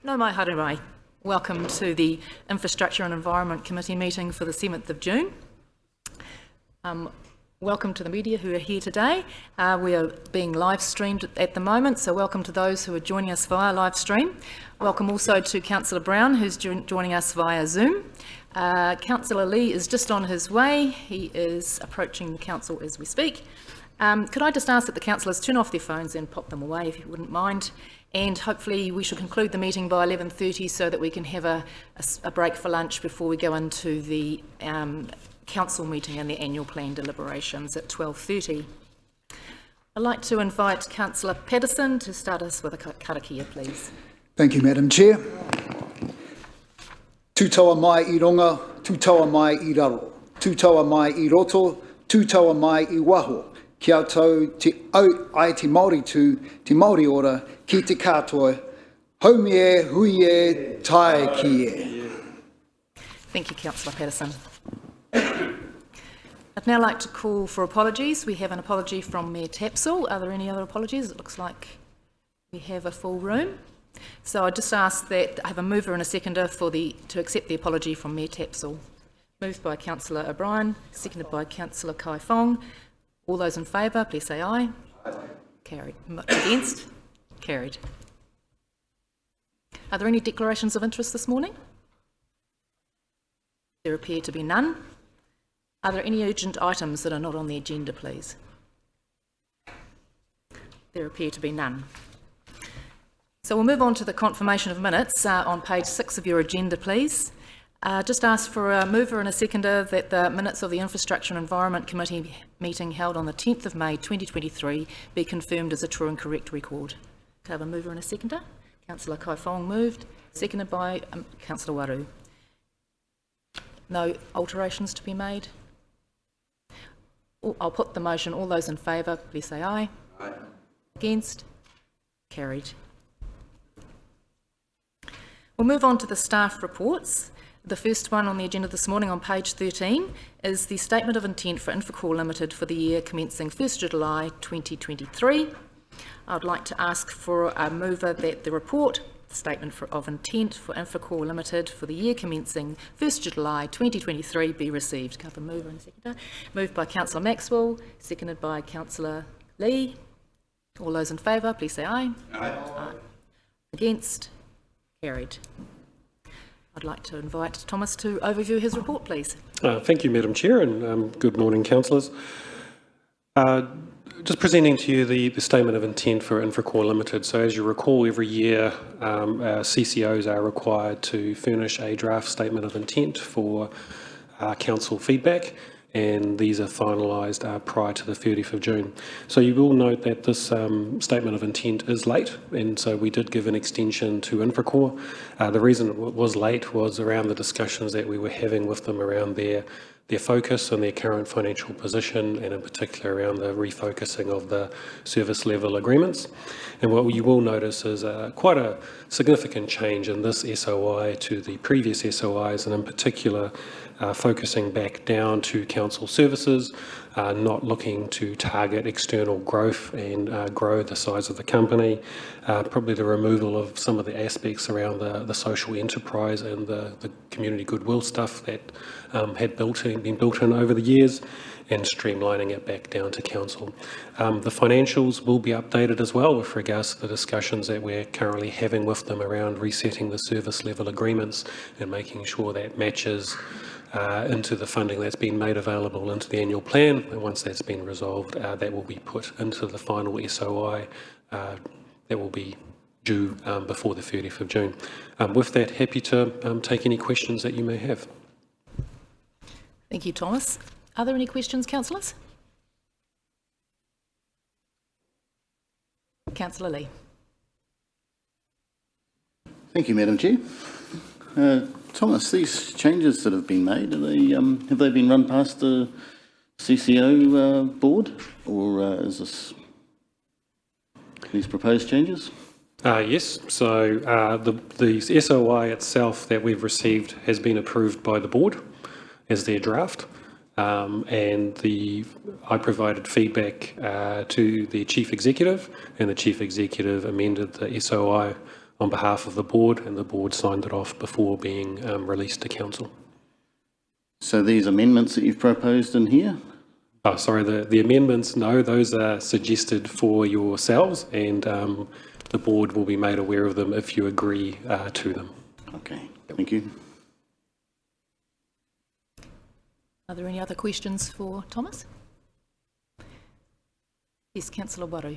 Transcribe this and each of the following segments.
No mai haere mai. Welcome to the Infrastructure and Environment Committee meeting for the 7th of June. Welcome to the media who are here today. We are being live streamed at the moment, so welcome to those who are joining us via live stream. Welcome also to Councillor Brown, who's joining us via Zoom. Councillor Lee is just on his way. He is approaching the council as we speak. Could I just ask that the councillors turn off their phones and pop them away if you wouldn't mind? And hopefully we should conclude the meeting by 11:30 so that we can have a break for lunch before we go into the council meeting and the annual plan deliberations at 12:30. I'd like to invite Councillor Patterson to start us with a karakia, please. Thank you, Madam Chair. Tūtaua mai I ronga, tūtaua mai I raro, tūtaua mai I roto, tūtaua mai I waho. Kia tau te au ai te Māori tū, te Māori ora, ki te katoa, haumi e, hui e, tae ki e. Thank you, Councillor Patterson. I'd now like to call for apologies. We have an apology from Mayor Tapsell. Are there any other apologies? It looks like we have a full room. So I just ask that I have a mover and a seconder to accept the apology from Mayor Tapsell. Moved by Councillor O'Brien, seconded by Councillor Kai Fong. All those in favour, please say aye. Aye. Carried. Against? Carried. Are there any declarations of interest this morning? There appear to be none. Are there any urgent items that are not on the agenda, please? There appear to be none. So we'll move on to the confirmation of minutes on page 6 of your agenda, please. Just ask for a mover and a seconder that the minutes of the Infrastructure and Environment Committee meeting held on the 10th of May 2023 be confirmed as a true and correct record. Can I have a mover and a seconder? Councillor Kai Fong moved, seconded by Councillor Waru. No alterations to be made? I'll put the motion. All those in favour, please say aye. Aye. Against? Carried. We'll move on to the staff reports. The first one on the agenda this morning on page 13 is the Statement of Intent for Infracore Limited for the year commencing 1st July 2023. I'd like to ask for a mover that the report, Statement of Intent for Infracore Limited for the year commencing 1st July 2023 be received. Can I have a mover and a seconder? Moved by Councillor Maxwell, seconded by Councillor Lee. All those in favour, please say aye. Aye. Aye. Against? Carried. I'd like to invite Thomas to overview his report, please. Thank you, Madam Chair, and good morning, councillors. Just presenting to you the Statement of Intent for Infracore Limited. So as you recall, every year CCOs are required to furnish a draft Statement of Intent for council feedback, and these are finalised prior to the 30th of June. So you will note that this Statement of Intent is late, and so we did give an extension to Infracore. The reason it was late was around the discussions that we were having with them around their focus on their current financial position, and in particular around the refocusing of the service level agreements. And what you will notice is quite a significant change in this SOI to the previous SOIs, and in particular focusing back down to council services, not looking to target external growth and grow the size of the company, probably the removal of some of the aspects around the social enterprise and the community goodwill stuff that had been built in over the years, and streamlining it back down to council. The financials will be updated as well with regards to the discussions that we're currently having with them around resetting the service level agreements and making sure that matches into the funding that's been made available into the annual plan, and once that's been resolved, that will be put into the final SOI that will be due before the 30th of June. With that, happy to take any questions that you may have. Thank you, Thomas. Are there any questions, councillors? Councillor Lee. Thank you, Madam Chair. Thomas, these changes that have been made, have they been run past the CCO board, or is this these proposed changes? Yes, so the SOI itself that we've received has been approved by the board as their draft, and I provided feedback to the Chief Executive, and the Chief Executive amended the SOI on behalf of the board, and the board signed it off before being released to council. So these amendments that you've proposed in here? Oh, sorry, the amendments, no, those are suggested for yourselves, and the board will be made aware of them if you agree to them. Okay, thank you. Are there any other questions for Thomas? Yes, Councillor Waru.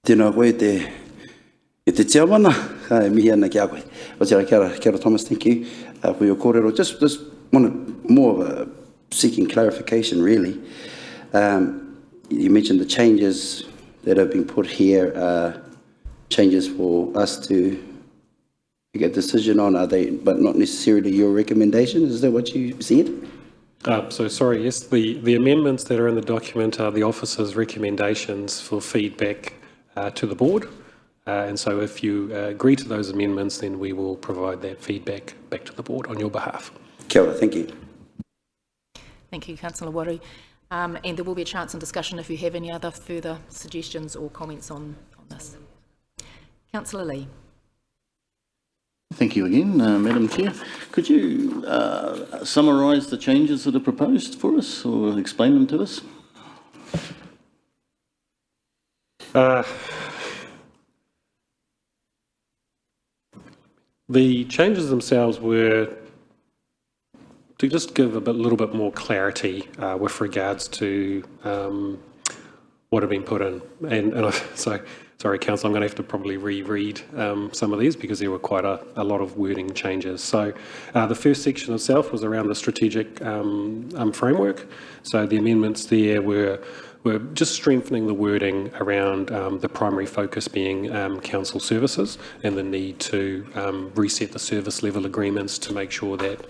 Tēnā koe te tiawana, mihi ana kia koe. Kia ora, Thomas, thank you for your kōrero. Just wanted more of a seeking clarification, really. You mentioned the changes that have been put here, changes for us to make a decision on, are they, but not necessarily your recommendation? Is that what you said? So sorry, yes, the amendments that are in the document are the officer's recommendations for feedback to the board. And so if you agree to those amendments, then we will provide that feedback back to the board on your behalf. Kia ora, thank you. Thank you, Councillor Waru. And there will be a chance in discussion if you have any other further suggestions or comments on this. Councillor Lee. Thank you again, Madam Chair. Could you summarise the changes that are proposed for us, or explain them to us? The changes themselves were to just give a little bit more clarity with regards to what had been put in. And sorry, Council, I'm going to have to probably reread some of these because there were quite a lot of wording changes. So the first section itself was around the strategic framework. So the amendments there were just strengthening the wording around the primary focus being council services and the need to reset the service level agreements to make sure that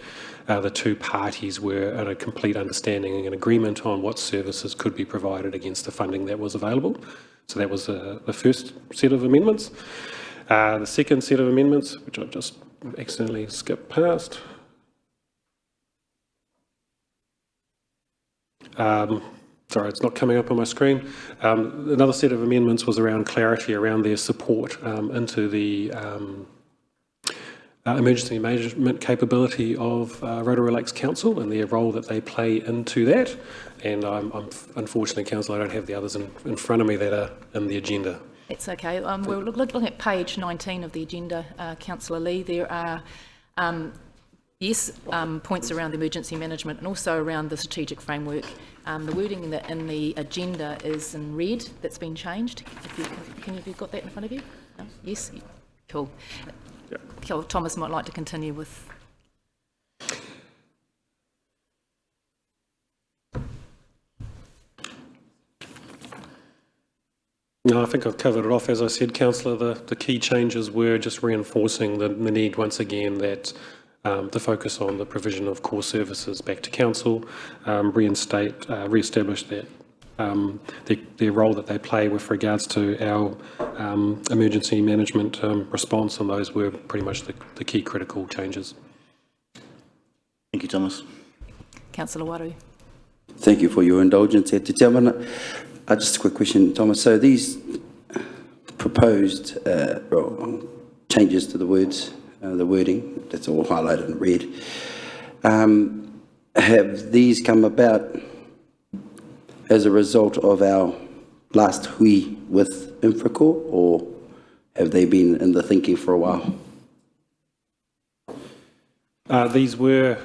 the two parties were in a complete understanding and agreement on what services could be provided against the funding that was available. So that was the first set of amendments. The second set of amendments, which I've just accidentally skipped past. Sorry, it's not coming up on my screen. Another set of amendments was around clarity around their support into the emergency management capability of Rotorua Lakes Council and their role that they play into that. And I'm unfortunately, Council, I don't have the others in front of me that are in the agenda. It's okay. We're looking at page 19 of the agenda, Councillor Lee. There are, points around the emergency management and also around the strategic framework. The wording in the agenda is in red. That's been changed. Have you got that in front of you? No? Yes? Cool. Yeah. Thomas might like to continue with... No, I think I've covered it off. As I said, Councillor, the key changes were just reinforcing the need once again that the focus on the provision of core services back to council, re-establish that their role that they play with regards to our emergency management response, and those were pretty much the key critical changes. Thank you, Thomas. Councillor Waru. Thank you for your indulgence here. Te tiamana. Just a quick question, Thomas. So these proposed changes to the words, the wording, that's all highlighted in red, have these come about as a result of our last hui with Infracore, or have they been in the thinking for a while? These were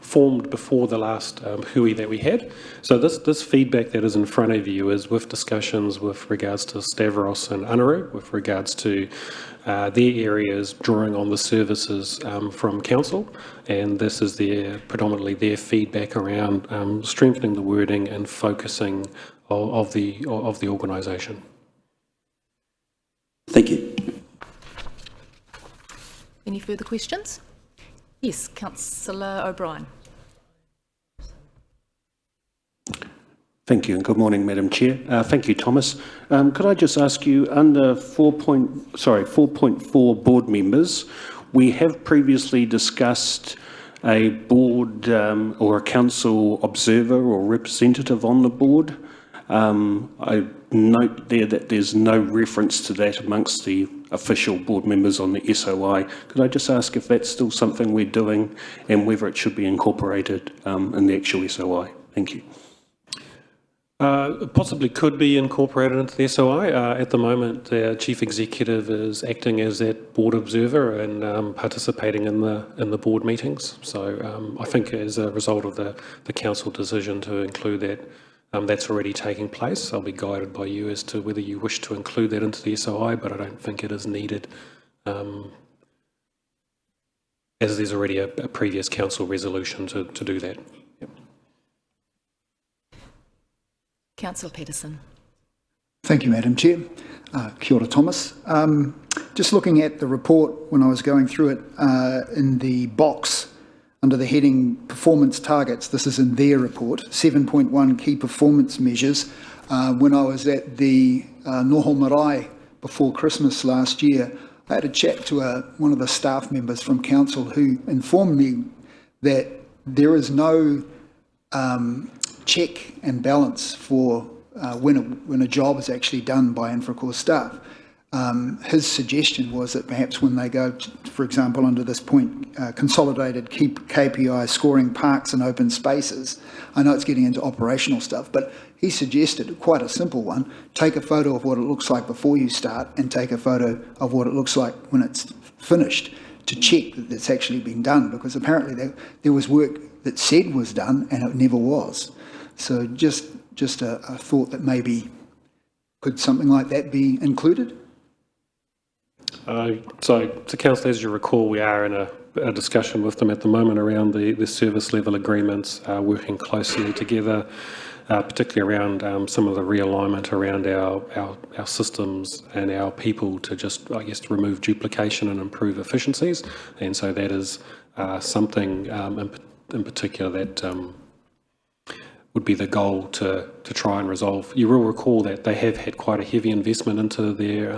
formed before the last hui that we had. So this feedback that is in front of you is with discussions with regards to Stavros and Anaru, with regards to their areas drawing on the services from council, and this is predominantly their feedback around strengthening the wording and focusing of the organisation. Thank you. Any further questions? Yes, Councillor O'Brien. Thank you, and good morning, Madam Chair. Thank you, Thomas. Could I just ask you, under 4.4 board members, we have previously discussed a board or a council observer or representative on the board. I note there that there's no reference to that amongst the official board members on the SOI. Could I just ask if that's still something we're doing and whether it should be incorporated in the actual SOI? Thank you. Possibly could be incorporated into the SOI. At the moment, the chief executive is acting as that board observer and participating in the board meetings. So I think as a result of the council decision to include that, that's already taking place. I'll be guided by you as to whether you wish to include that into the SOI, but I don't think it is needed, as there's already a previous council resolution to do that. Yep. Councillor Peterson. Thank you, Madam Chair. Kia ora, Thomas. Just looking at the report when I was going through it, in the box under the heading Performance Targets, this is in their report, 7.1 Key Performance Measures. When I was at the Noho Marae before Christmas last year, I had a chat to one of the staff members from council who informed me that there is no check and balance for when a job is actually done by Infracore staff. His suggestion was that perhaps when they go, for example, under this point, consolidated KPI scoring parks and open spaces, I know it's getting into operational stuff, but he suggested quite a simple one: take a photo of what it looks like before you start and take a photo of what it looks like when it's finished, to check that it's actually been done, because apparently there was work that said was done and it never was. So just a thought that maybe could something like that be included? So Councillor, as you recall, we are in a discussion with them at the moment around the service level agreements, working closely together, particularly around some of the realignment around our systems and our people to just, I guess, to remove duplication and improve efficiencies. And so that is something in particular that would be the goal to try and resolve. You will recall that they have had quite a heavy investment into their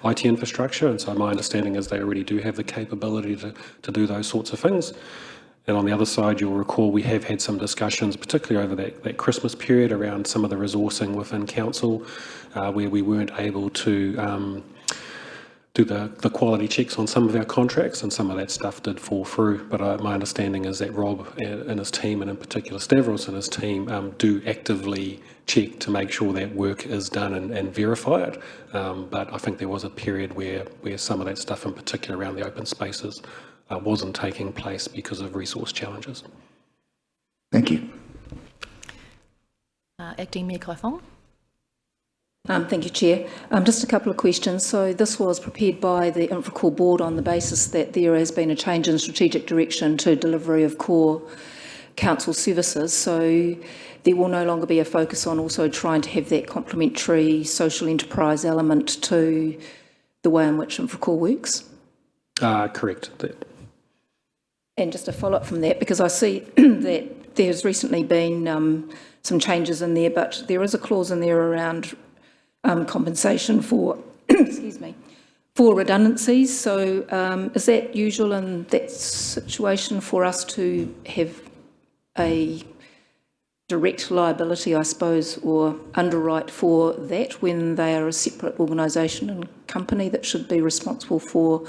IT infrastructure, and so my understanding is they already do have the capability to do those sorts of things. And on the other side, you'll recall we have had some discussions, particularly over that Christmas period, around some of the resourcing within council, where we weren't able to do the quality checks on some of our contracts, and some of that stuff did fall through. But my understanding is that Rob and his team, and in particular Stavros and his team, do actively check to make sure that work is done and verify it. But I think there was a period where some of that stuff, in particular around the open spaces, wasn't taking place because of resource challenges. Thank you. Acting Mayor Kai Fong. Thank you, Chair. Just a couple of questions. So this was prepared by the Infracore board on the basis that there has been a change in strategic direction to delivery of core council services. So there will no longer be a focus on also trying to have that complementary social enterprise element to the way in which Infracore works? Correct. And just a follow-up from that, because I see that there's recently been some changes in there, but there is a clause in there around compensation for, excuse me, for redundancies. So is that usual in that situation for us to have a direct liability, I suppose, or underwrite for that when they are a separate organisation and company that should be responsible for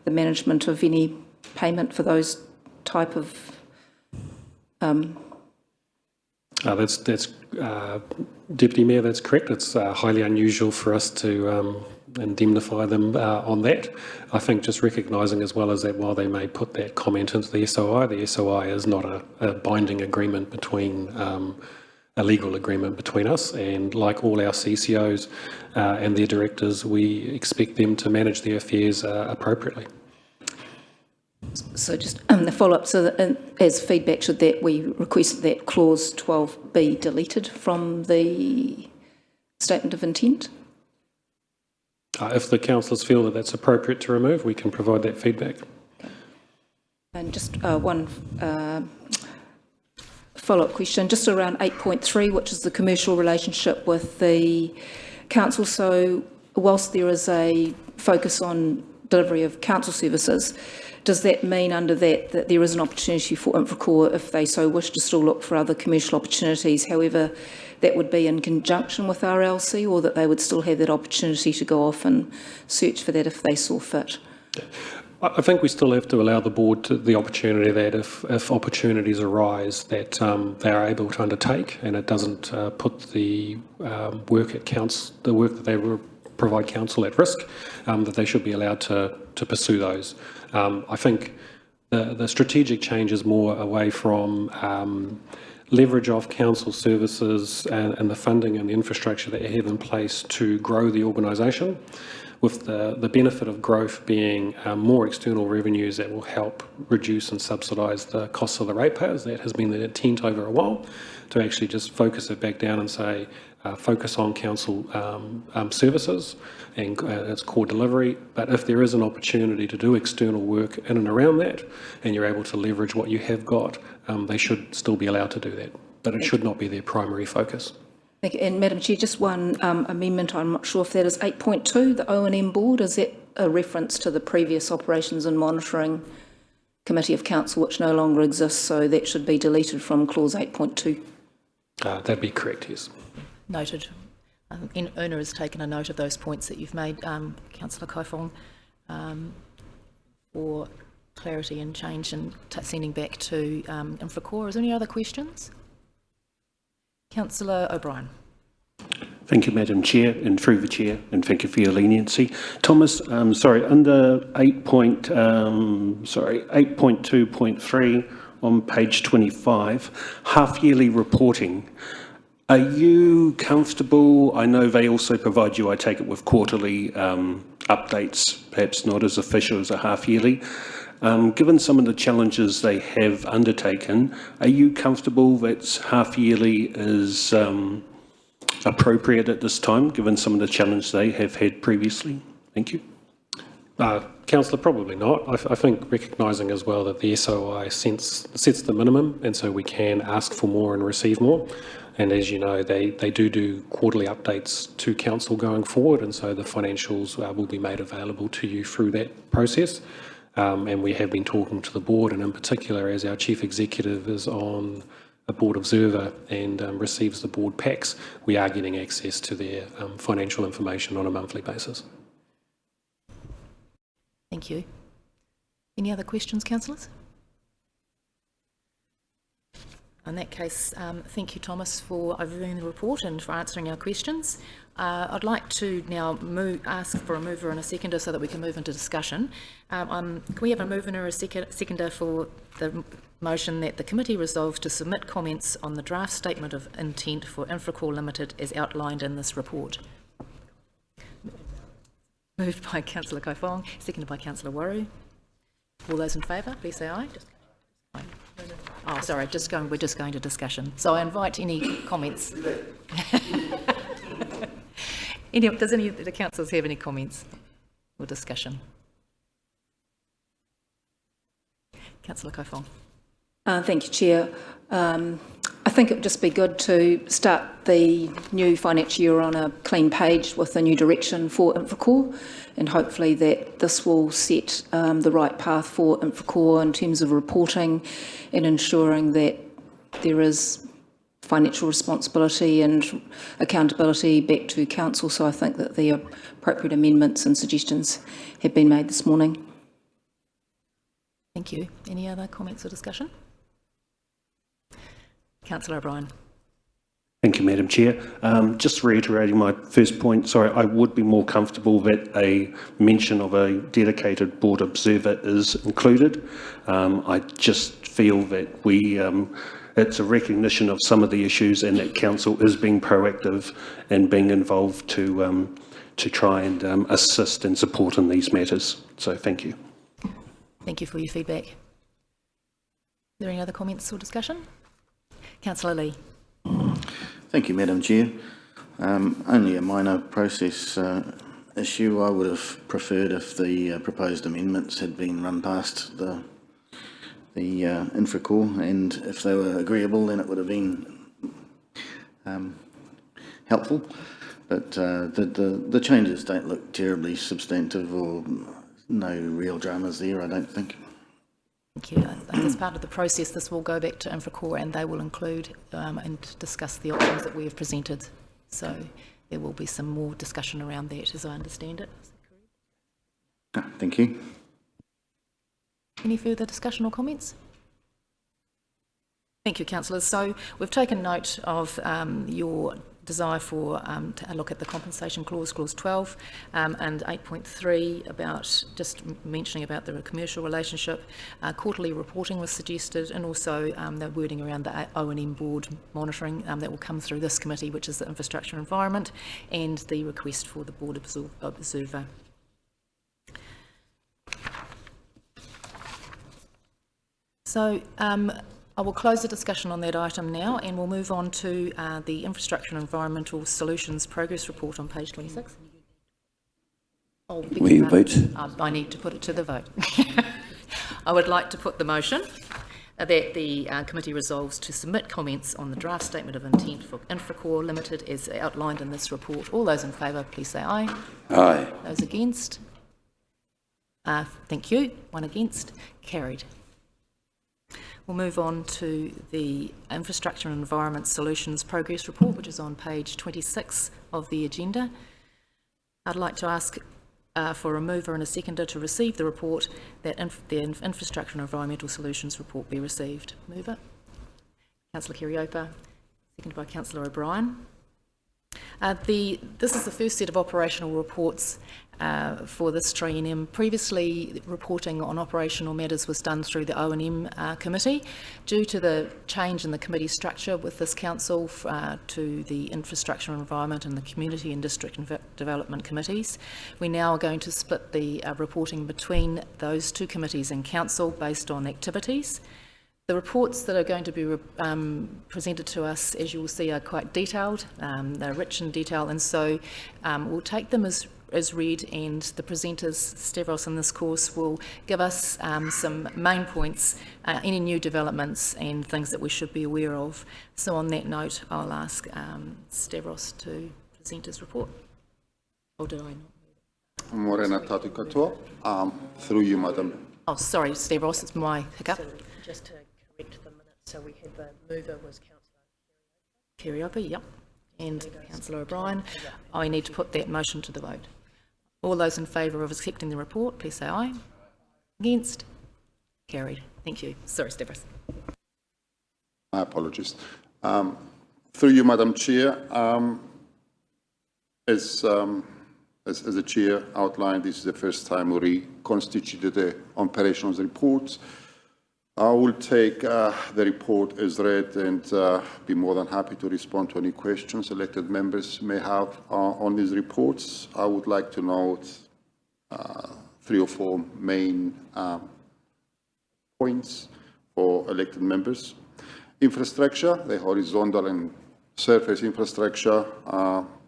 the management of any payment for those type of That's Deputy Mayor, that's correct. It's highly unusual for us to indemnify them on that. I think just recognising as well as that while they may put that comment into the SOI is not a binding agreement between, a legal agreement between us, and like all our CCOs and their directors, we expect them to manage their affairs appropriately. So just the follow-up, so that as feedback, should that we request that clause 12 be deleted from the statement of intent? If the councillors feel that that's appropriate to remove, we can provide that feedback. Okay. And just one follow-up question, just around 8.3, which is the commercial relationship with the council. So whilst there is a focus on delivery of council services. Does that mean under that there is an opportunity for Infracore, if they so wish, to still look for other commercial opportunities? However, that would be in conjunction with RLC, or that they would still have that opportunity to go off and search for that if they saw fit? I think we still have to allow the board the opportunity that if opportunities arise that they are able to undertake, and it doesn't put the work at council, the work that they provide council at risk, that they should be allowed to pursue those. I think the strategic change is more away from leverage of council services and the funding and the infrastructure that you have in place to grow the organisation, with the benefit of growth being more external revenues that will help reduce and subsidise the costs of the ratepayers. That has been the intent over a while, to actually just focus it back down and say, focus on council services and its core delivery. But if there is an opportunity to do external work in and around that, and you're able to leverage what you have got, they should still be allowed to do that. But it should not be their primary focus. Thank you. And Madam Chair, just one amendment. I'm not sure if that is 8.2, the O&M board. Is that a reference to the previous Operations and Monitoring Committee of Council, which no longer exists? So that should be deleted from clause 8.2. That'd be correct, yes. Noted. Una has taken a note of those points that you've made, Councillor Kaifong, for clarity and change and sending back to Infracore. Is there any other questions? Councillor O'Brien. Thank you, Madam Chair, and through the Chair, and thank you for your leniency. Thomas, under 8.2.3 on page 25, half-yearly reporting. Are you comfortable? I know they also provide you, I take it, with quarterly updates, perhaps not as official as a half-yearly. Given some of the challenges they have undertaken, are you comfortable that half-yearly is appropriate at this time, given some of the challenges they have had previously? Thank you. Councillor, probably not. I think recognising as well that the SOI sets the minimum, and so we can ask for more and receive more. And as you know, they do quarterly updates to council going forward, and so the financials will be made available to you through that process. And we have been talking to the board, and in particular, as our chief executive is on a board observer and receives the board packs, we are getting access to their financial information on a monthly basis. Thank you. Any other questions, councillors? In that case, thank you, Thomas, for overviewing the report and for answering our questions. I'd like to now ask for a mover and a seconder so that we can move into discussion. Can we have a mover and a seconder for the motion that the committee resolves to submit comments on the draft statement of intent for Infracore Limited as outlined in this report? Moved by Councillor Kaifong, seconded by Councillor Waru. All those in favour, please say aye. Oh, sorry, we're just going to discussion. So I invite any comments. Does any of the councillors have any comments or discussion? Councillor Kaifong. Thank you, Chair. I think it would just be good to start the new financial year on a clean page with a new direction for Infracore, and hopefully that this will set the right path for Infracore in terms of reporting and ensuring that there is financial responsibility and accountability back to council. So I think that the appropriate amendments and suggestions have been made this morning. Thank you. Any other comments or discussion? Councillor O'Brien. Thank you, Madam Chair. Just reiterating my first point, sorry, I would be more comfortable that a mention of a dedicated board observer is included. I just feel that it's a recognition of some of the issues, and that council is being proactive and being involved to try and assist and support in these matters. So thank you. Thank you for your feedback. Are there any other comments or discussion? Councillor Lee. Thank you, Madam Chair. Only a minor process issue. I would have preferred if the proposed amendments had been run past the Infracore, and if they were agreeable, then it would have been helpful. But the changes don't look terribly substantive or No real dramas there, I don't think. Thank you. As part of the process, this will go back to Infracore and they will include and discuss the options that we have presented. So there will be some more discussion around that, as I understand it. Is that correct? Thank you. Any further discussion or comments? Thank you, councillors. So we've taken note of your desire for to look at the compensation clause, clause 12, and 8.3 about just mentioning about the commercial relationship. Quarterly reporting was suggested, and also the wording around the O&M board monitoring that will come through this committee, which is the infrastructure environment, and the request for the board observer. So I will close the discussion on that item now, and we'll move on to the Infrastructure and Environmental Solutions Progress Report on page 26. Oh, We vote. I need to put it to the vote. I would like to put the motion that the committee resolves to submit comments on the draft statement of intent for Infracore Limited as outlined in this report. All those in favour, please say aye. Aye. Those against? Thank you. One against. Carried. We'll move on to the Infrastructure and Environment Solutions Progress Report, which is on page 26 of the agenda. I'd like to ask for a mover and a seconder to receive the report, that the Infrastructure and Environmental Solutions Report be received. Mover, Councillor Kiriopa, seconded by Councillor O'Brien. This is the first set of operational reports for this triennium. Previously, reporting on operational matters was done through the O&M committee. Due to the change in the committee structure with this council to the infrastructure and environment and the community and district development committees, we now are going to split the reporting between those two committees and council based on activities. The reports that are going to be presented to us, as you will see, are quite detailed. They're rich in detail, and so we'll take them as read, and the presenters, Stavros in this course, will give us some main points, any new developments and things that we should be aware of. So on that note, I'll ask Stavros to present his report. Or did I not? Morena tatu katoa. Through you, Madam. Oh, sorry, Stavros, it's my hiccup. So just to correct the minutes, so we had the mover was Councillor Kiriopa, yep, and Councillor O'Brien. I need to put that motion to the vote. All those in favour of accepting the report, please say aye. Against? Carried. Thank you. Sorry, Stavros. My apologies. Through you, Madam Chair, as the Chair outlined, this is the first time we reconstituted the operations report. I will take the report as read and be more than happy to respond to any questions elected members may have on these reports. I would like to note 3 or 4 main points for elected members. Infrastructure, the horizontal and surface infrastructure,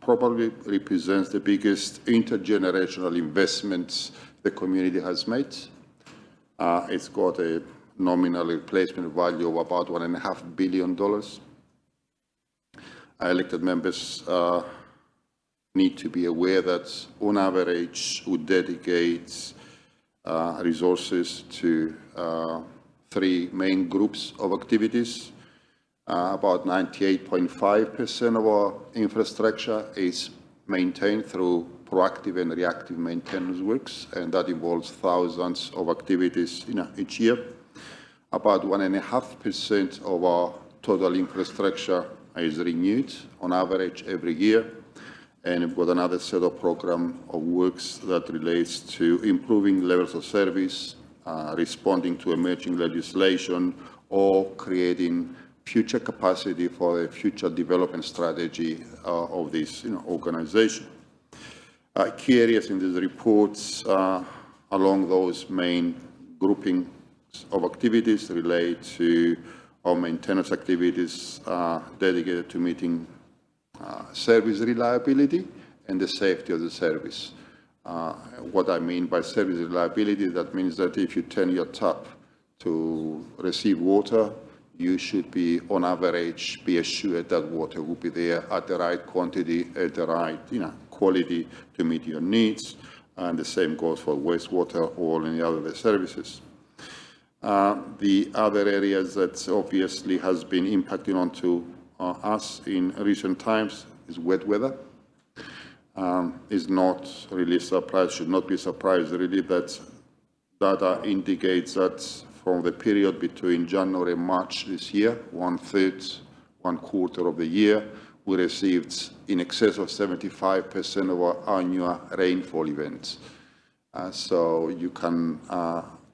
probably represents the biggest intergenerational investments the community has made. It's got a nominal replacement value of about $1.5 billion. Elected members need to be aware that on average we dedicate resources to 3 main groups of activities. About 98.5% of our infrastructure is maintained through proactive and reactive maintenance works, and that involves thousands of activities each year. About 1.5% of our total infrastructure is renewed on average every year, and we've got another set of program of works that relates to improving levels of service, responding to emerging legislation, or creating future capacity for the future development strategy of this organization. Key areas in these reports along those main grouping of activities relate to our maintenance activities dedicated to meeting service reliability and the safety of the service. What I mean by service reliability, that means that if you turn your tap to receive water, you should be, on average, be assured that water will be there at the right quantity, at the right quality to meet your needs. and the same goes for wastewater or any other services. The other areas that obviously has been impacting onto us in recent times is wet weather. Is not really surprised, should not be surprised really, that data indicates that from the period between January and March this year, 1/3 of the year, we received in excess of 75% of our annual rainfall events. So you can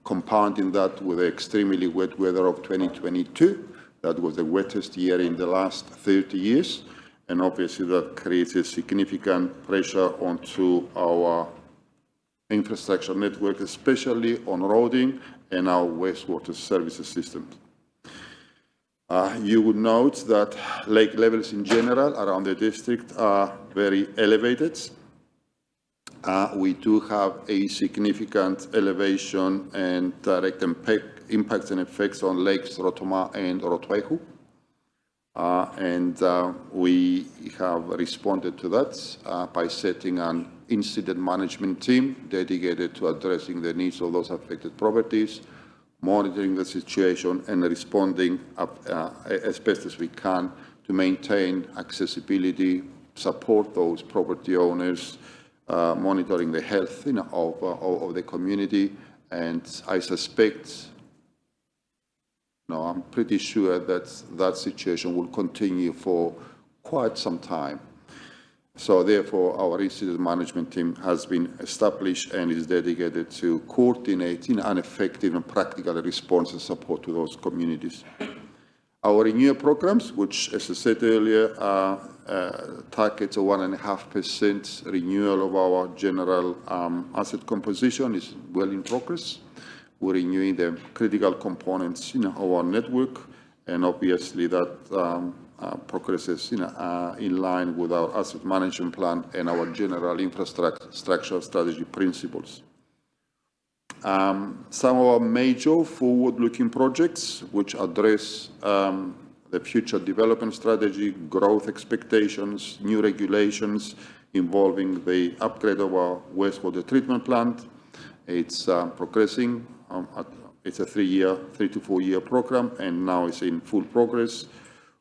compounding that with the extremely wet weather of 2022, that was the wettest year in the last 30 years. And obviously that creates a significant pressure onto our infrastructure network, especially on roading and our wastewater services systems. You would note that lake levels in general around the district are very elevated. We do have a significant elevation and direct impacts and effects on lakes Rotorua and Rotorua. We have responded to that by setting an incident management team dedicated to addressing the needs of those affected properties, monitoring the situation and responding as best as we can to maintain accessibility, support those property owners, monitoring the health of the community. And I suspect, I'm pretty sure that that situation will continue for quite some time. So therefore, our incident management team has been established and is dedicated to coordinating an effective and practical response and support to those communities. Our renewal programs, which, as I said earlier, targets a 1.5% renewal of our general asset composition, is well in progress. We're renewing the critical components of our network, and obviously that progresses in line with our asset management plan and our general infrastructure strategy principles. Some of our major forward-looking projects which address the future development strategy, growth expectations, new regulations involving the upgrade of our wastewater treatment plant. It's progressing. It's a 3 to 4 year program, and now it's in full progress.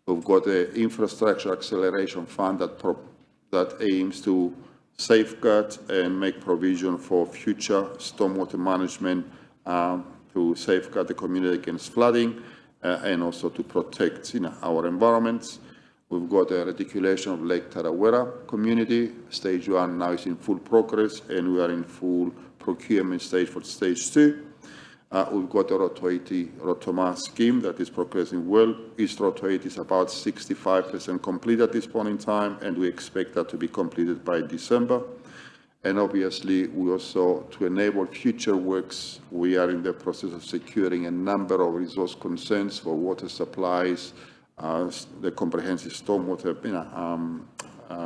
We've got an infrastructure acceleration fund that aims to safeguard and make provision for future stormwater management to safeguard the community against flooding and also to protect our environments. We've got a reticulation of Lake Tarawera community. Stage 1 now is in full progress, and we are in full procurement stage for stage 2. We've got a Rotorua scheme that is progressing well. East Rotorua is about 65% complete at this point in time, and we expect that to be completed by December. And obviously, we also, to enable future works, we are in the process of securing a number of resource consents for water supplies, the comprehensive stormwater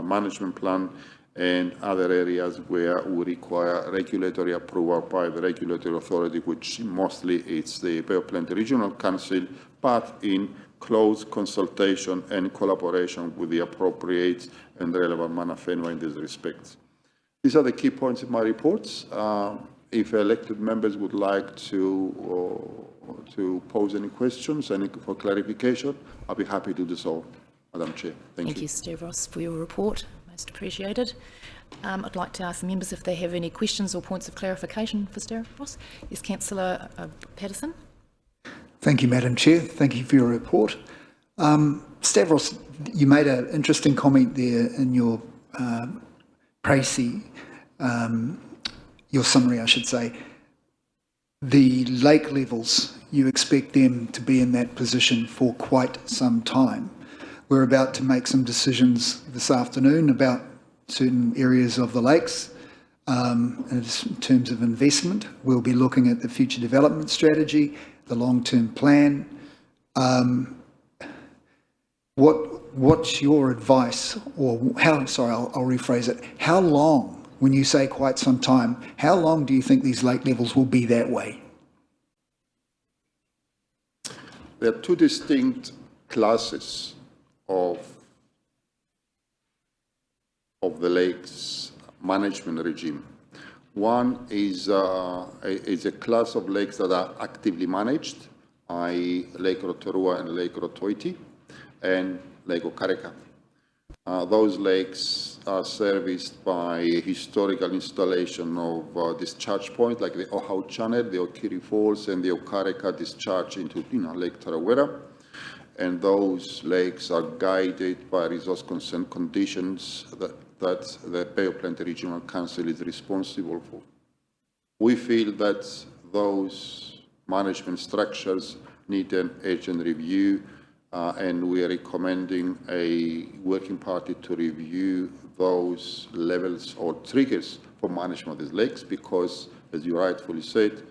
management plan, and other areas where we require regulatory approval by the regulatory authority, which mostly it's the Bay of Plenty Regional Council, but in close consultation and collaboration with the appropriate and relevant mana whenua in this respect. These are the key points in my reports. If elected members would like to pose any questions, any for clarification, I'll be happy to do so, Madam Chair. Thank you, Stavros, for your report. Most appreciated. I'd like to ask the members if they have any questions or points of clarification for Stavros. Yes, Councillor Patterson. Thank you, Madam Chair. Thank you for your report. Stavros, you made an interesting comment there in your your summary, I should say. The lake levels, you expect them to be in that position for quite some time. We're about to make some decisions this afternoon about certain areas of the lakes. In terms of investment, we'll be looking at the future development strategy, the long-term plan. What's your advice, or how, sorry, I'll rephrase it. How long, when you say quite some time, how long do you think these lake levels will be that way? There are two distinct classes of the lakes management regime. One is a class of lakes that are actively managed, i.e. Lake Rotorua and Lake Rotoiti, and Lake Okareka. Those lakes are serviced by a historical installation of discharge points like the Ohau Channel, the Okiri Falls, and the Okareka discharge into Lake Tarawera. And those lakes are guided by resource consent conditions that the Bay of Plenty Regional Council is responsible for. We feel that those management structures need an urgent review, and we are recommending a working party to review those levels or triggers for management of these lakes, because, as you rightfully said,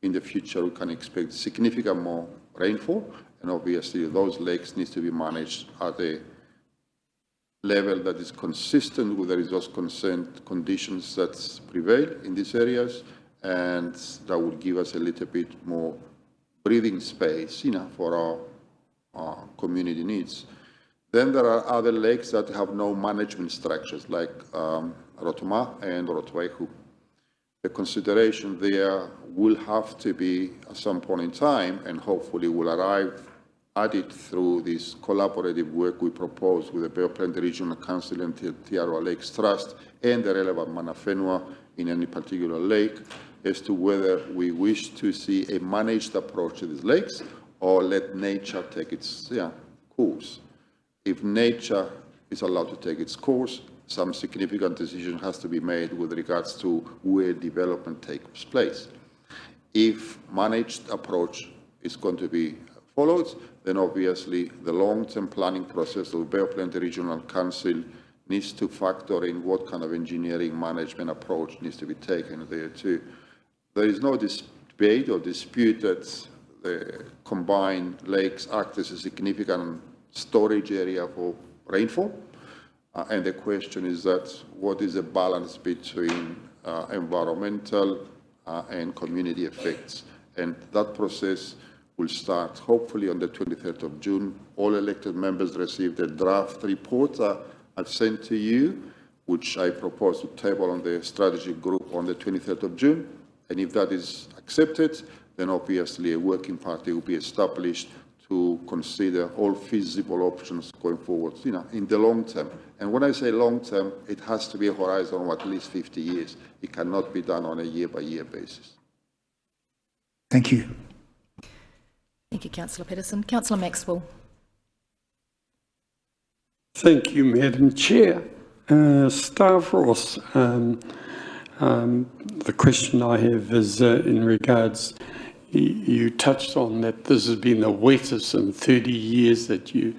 in the future we can expect significant more rainfall, and obviously those lakes need to be managed at a level that is consistent with the resource consent conditions that prevail in these areas, and that will give us a little bit more breathing space, for our community needs. Then there are other lakes that have no management structures, like Rotuma and Rotoehu. The consideration there will have to be at some point in time, and hopefully will arrive at it through this collaborative work we propose with the Bay of Plenty Regional Council and Rotorua Lakes Trust and the relevant mana whenua in any particular lake, as to whether we wish to see a managed approach to these lakes or let nature take its course. If nature is allowed to take its course, some significant decision has to be made with regards to where development takes place. If managed approach is going to be followed, then obviously the long-term planning process of the Bay of Plenty Regional Council needs to factor in what kind of engineering management approach needs to be taken there too. There is no debate or dispute that the combined lakes act as a significant storage area for rainfall. And the question is that what is the balance between environmental and community effects? And that process will start hopefully on the 23rd of June. All elected members received a draft report I've sent to you, which I propose to table on the strategy group on the 23rd of June. And if that is accepted, then obviously a working party will be established to consider all feasible options going forward, in the long term. And when I say long term, it has to be a horizon of at least 50 years. It cannot be done on a year-by-year basis. Thank you. Thank you, Councillor Peterson. Councillor Maxwell. Thank you, Madam Chair. Stavros, the question I have is in regards, you touched on that this has been the wettest in 30 years that you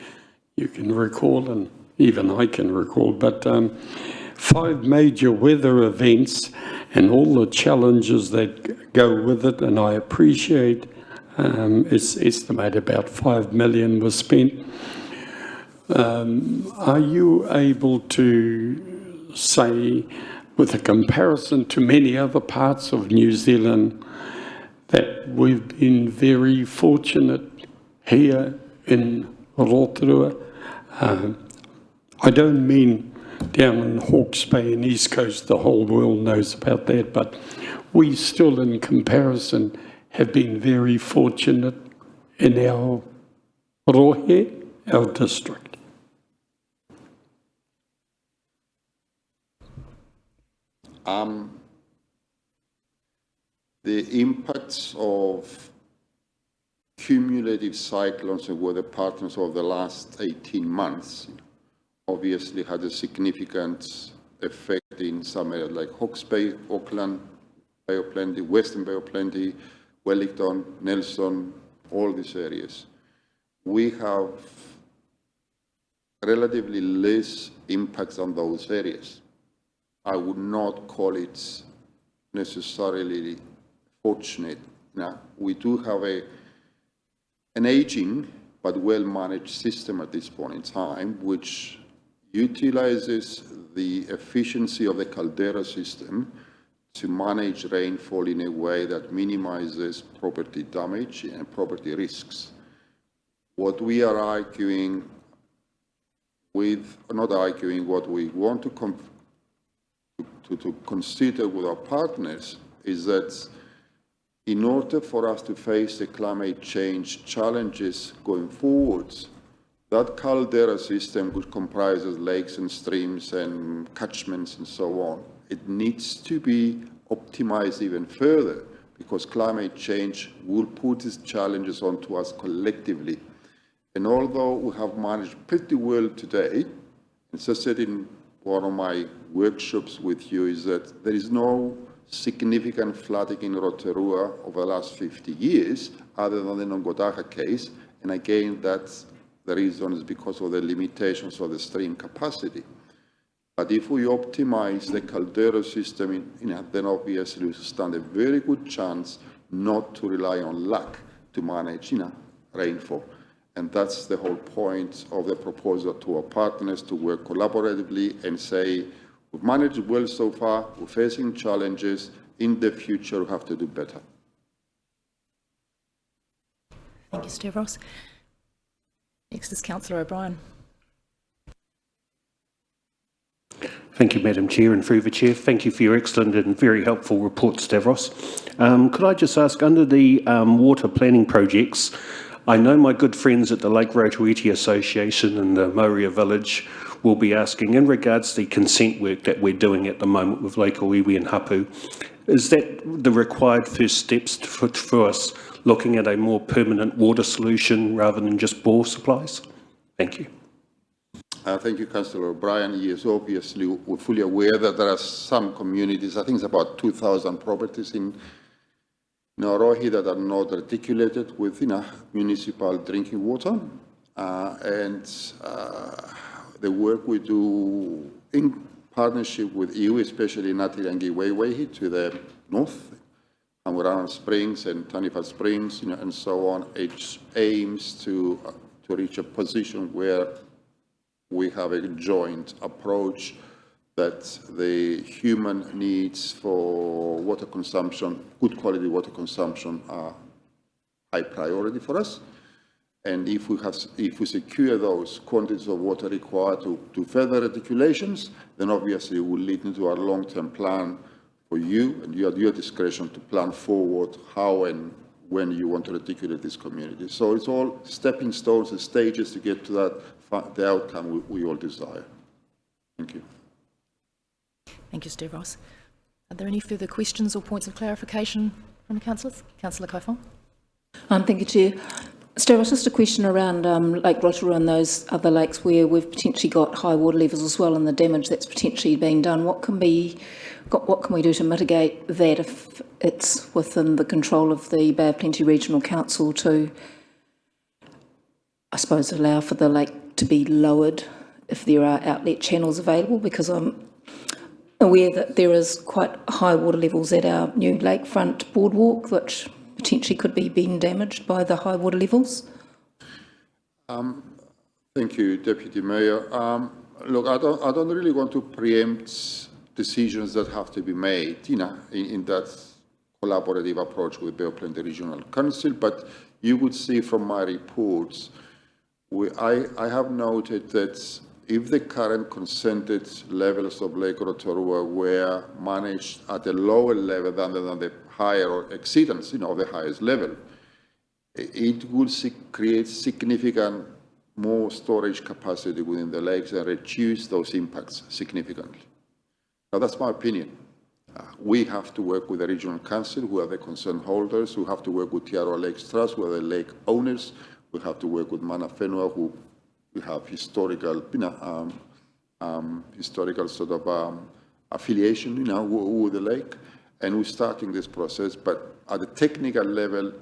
can recall, and even I can recall, but 5 major weather events and all the challenges that go with it, and I appreciate it's estimated about 5 million was spent. Are you able to say, with a comparison to many other parts of New Zealand, that we've been very fortunate here in Rotorua? I don't mean down in Hawke's Bay and East Coast, the whole world knows about that, but we still, in comparison, have been very fortunate in our rohe, our district. The impacts of cumulative cyclones and weather patterns over the last 18 months obviously had a significant effect in some areas like Hawke's Bay, Auckland, Bay of Plenty, Western Bay of Plenty, Wellington, Nelson, all these areas. We have relatively less impacts on those areas. I would not call it necessarily fortunate. Now, we do have an aging but well-managed system at this point in time, which utilizes the efficiency of the caldera system to manage rainfall in a way that minimizes property damage and property risks. What we are arguing with, not arguing, what we want to to consider with our partners is that in order for us to face the climate change challenges going forwards, that caldera system, which comprises lakes and streams and catchments and so on, it needs to be optimized even further, because climate change will put these challenges onto us collectively. And although we have managed pretty well today, as I said in one of my workshops with you, is that there is no significant flooding in Rotorua over the last 50 years, other than the Nongodaha case. And again, that's the reason is because of the limitations of the stream capacity. But if we optimize the caldera system, then obviously we stand a very good chance not to rely on luck to manage rainfall. And that's the whole point of the proposal to our partners, to work collaboratively and say, we've managed well so far, we're facing challenges, in the future we have to do better. Thank you, Stavros. Next is Councillor O'Brien. Thank you, Madam Chair, and through the Chair, thank you for your excellent and very helpful report, Stavros. Could I just ask, under the water planning projects, I know my good friends at the Lake Rotorua Association and the Moria Village will be asking, in regards to the consent work that we're doing at the moment with Lake Oiwi and Hapu, is that the required first steps for us looking at a more permanent water solution rather than just bore supplies? Thank you. Thank you, Councillor O'Brien. Yes, obviously, we're fully aware that there are some communities, I think it's about 2,000 properties in Orohi that are not articulated with municipal drinking water. The work we do in partnership with you, especially Ngāti Rangi to the north, and around Springs and Taniwha Springs, and so on, it aims to reach a position where we have a joint approach that the human needs for water consumption, good quality water consumption, are high priority for us. And if we secure those quantities of water required to further articulations, then obviously it will lead into our long-term plan for you, and you at your discretion to plan forward how and when you want to articulate this community. So it's all stepping stones and stages to get to the outcome we all desire. Thank you. Thank you, Stavros. Are there any further questions or points of clarification from the councillors? Councillor Kaifong. Thank you, Chair. Stavros, just a question around Lake Rotorua and those other lakes where we've potentially got high water levels as well, and the damage that's potentially being done. What can we do to mitigate that if it's within the control of the Bay of Plenty Regional Council to, I suppose, allow for the lake to be lowered if there are outlet channels available? Because I'm aware that there is quite high water levels at our new lakefront boardwalk, which potentially could be being damaged by the high water levels. Thank you, Deputy Mayor. Look, I don't really want to preempt decisions that have to be made, in that collaborative approach with Bay of Plenty Regional Council, but you would see from my reports, I have noted that if the current consented levels of Lake Rotorua were managed at a lower level than the higher or exceedance, of the highest level, it would create significant more storage capacity within the lakes and reduce those impacts significantly. Now, that's my opinion. We have to work with the Regional Council, who are the concern holders. We have to work with Rotorua Lakes Trust, who are the lake owners. We have to work with Mana Whenua, who we have historical, sort of affiliation, with the lake. And we're starting this process, but at the technical level,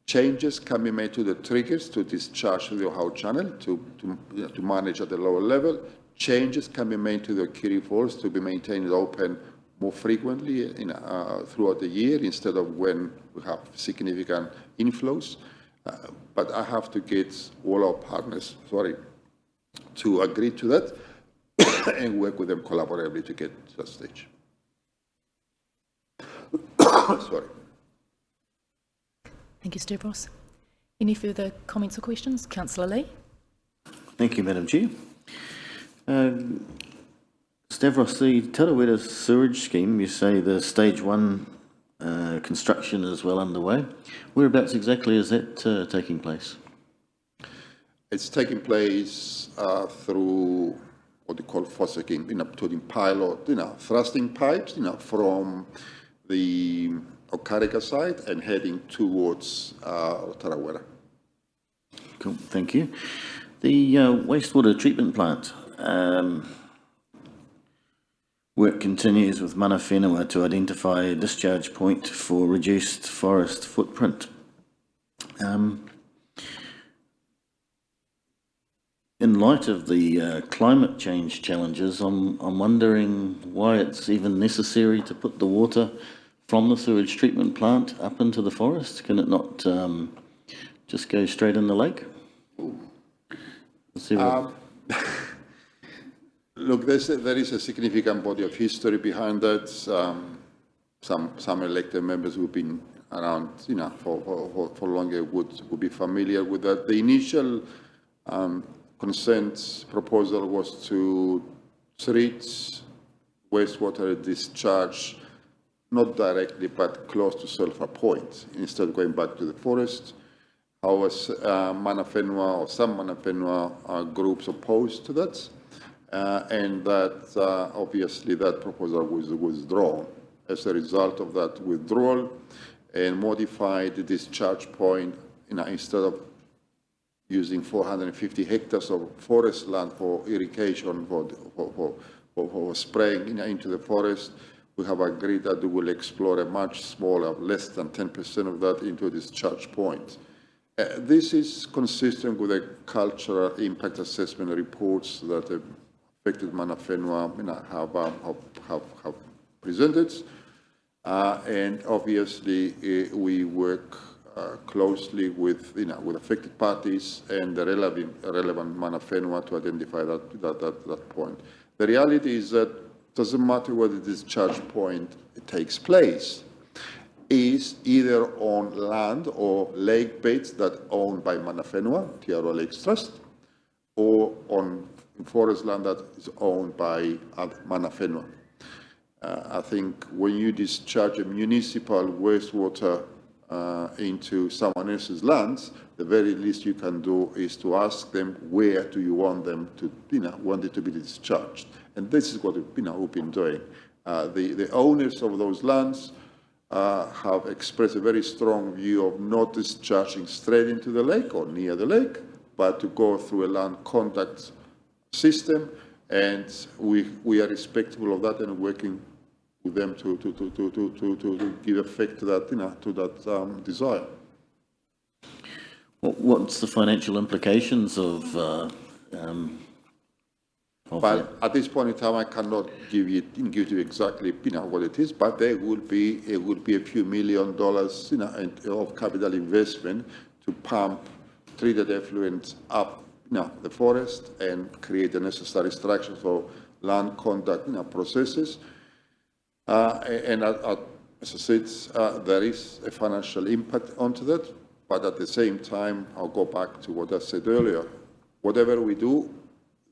changes can be made to the triggers to discharge the Ohau channel to manage at the lower level. Changes can be made to the Kiri Falls to be maintained open more frequently throughout the year instead of when we have significant inflows. But I have to get all our partners, to agree to that and work with them collaboratively to get to that stage. Sorry. Thank you, Stavros. Any further comments or questions? Councillor Lee. Thank you, Madam Chair. Stavros, the Tarawera sewage scheme, you say the stage 1 construction is well underway. Whereabouts exactly is that taking place? It's taking place through what they call fossicking, putting pilot, thrusting pipes, from the Okareka side and heading towards Tarawera. Cool, thank you. The wastewater treatment plant, work continues with Mana Whenua to identify a discharge point for reduced forest footprint. In light of the climate change challenges, I'm wondering why it's even necessary to put the water from the sewage treatment plant up into the forest. Can it not just go straight in the lake? Look, there is a significant body of history behind that. Some elected members who've been around, for longer would be familiar with that. The initial consent proposal was to treat wastewater discharge not directly but close to Sulphur Point instead of going back to the forest. However, Mana Whenua or some Mana Whenua groups opposed to that, and that obviously that proposal was withdrawn. As a result of that withdrawal and modified the discharge point, instead of using 450 hectares of forest land for irrigation, for spraying into the forest, we have agreed that we will explore a much smaller, less than 10% of that into a discharge point. This is consistent with the cultural impact assessment reports that the affected Mana Whenua have presented. And obviously, we work closely with affected parties and the relevant Mana Whenua to identify that point. The reality is that it doesn't matter where the discharge point takes place, is either on land or lake beds that are owned by Mana Whenua, Rotorua Lakes Trust, or on forest land that is owned by Mana Whenua. I think when you discharge a municipal wastewater into someone else's lands, the very least you can do is to ask them where do you want them to, want it to be discharged. And this is what we've been doing. The owners of those lands have expressed a very strong view of not discharging straight into the lake or near the lake, but to go through a land contact system, and we are respectful of that and working with them to give effect to that, to that desire. What's the financial implications of Well, at this point in time, I cannot give you exactly, what it is, but it would be a few $1 million, of capital investment to pump treated effluent up, the forest and create the necessary structure for land contact, processes. And as I said, there is a financial impact onto that, but at the same time, I'll go back to what I said earlier. Whatever we do,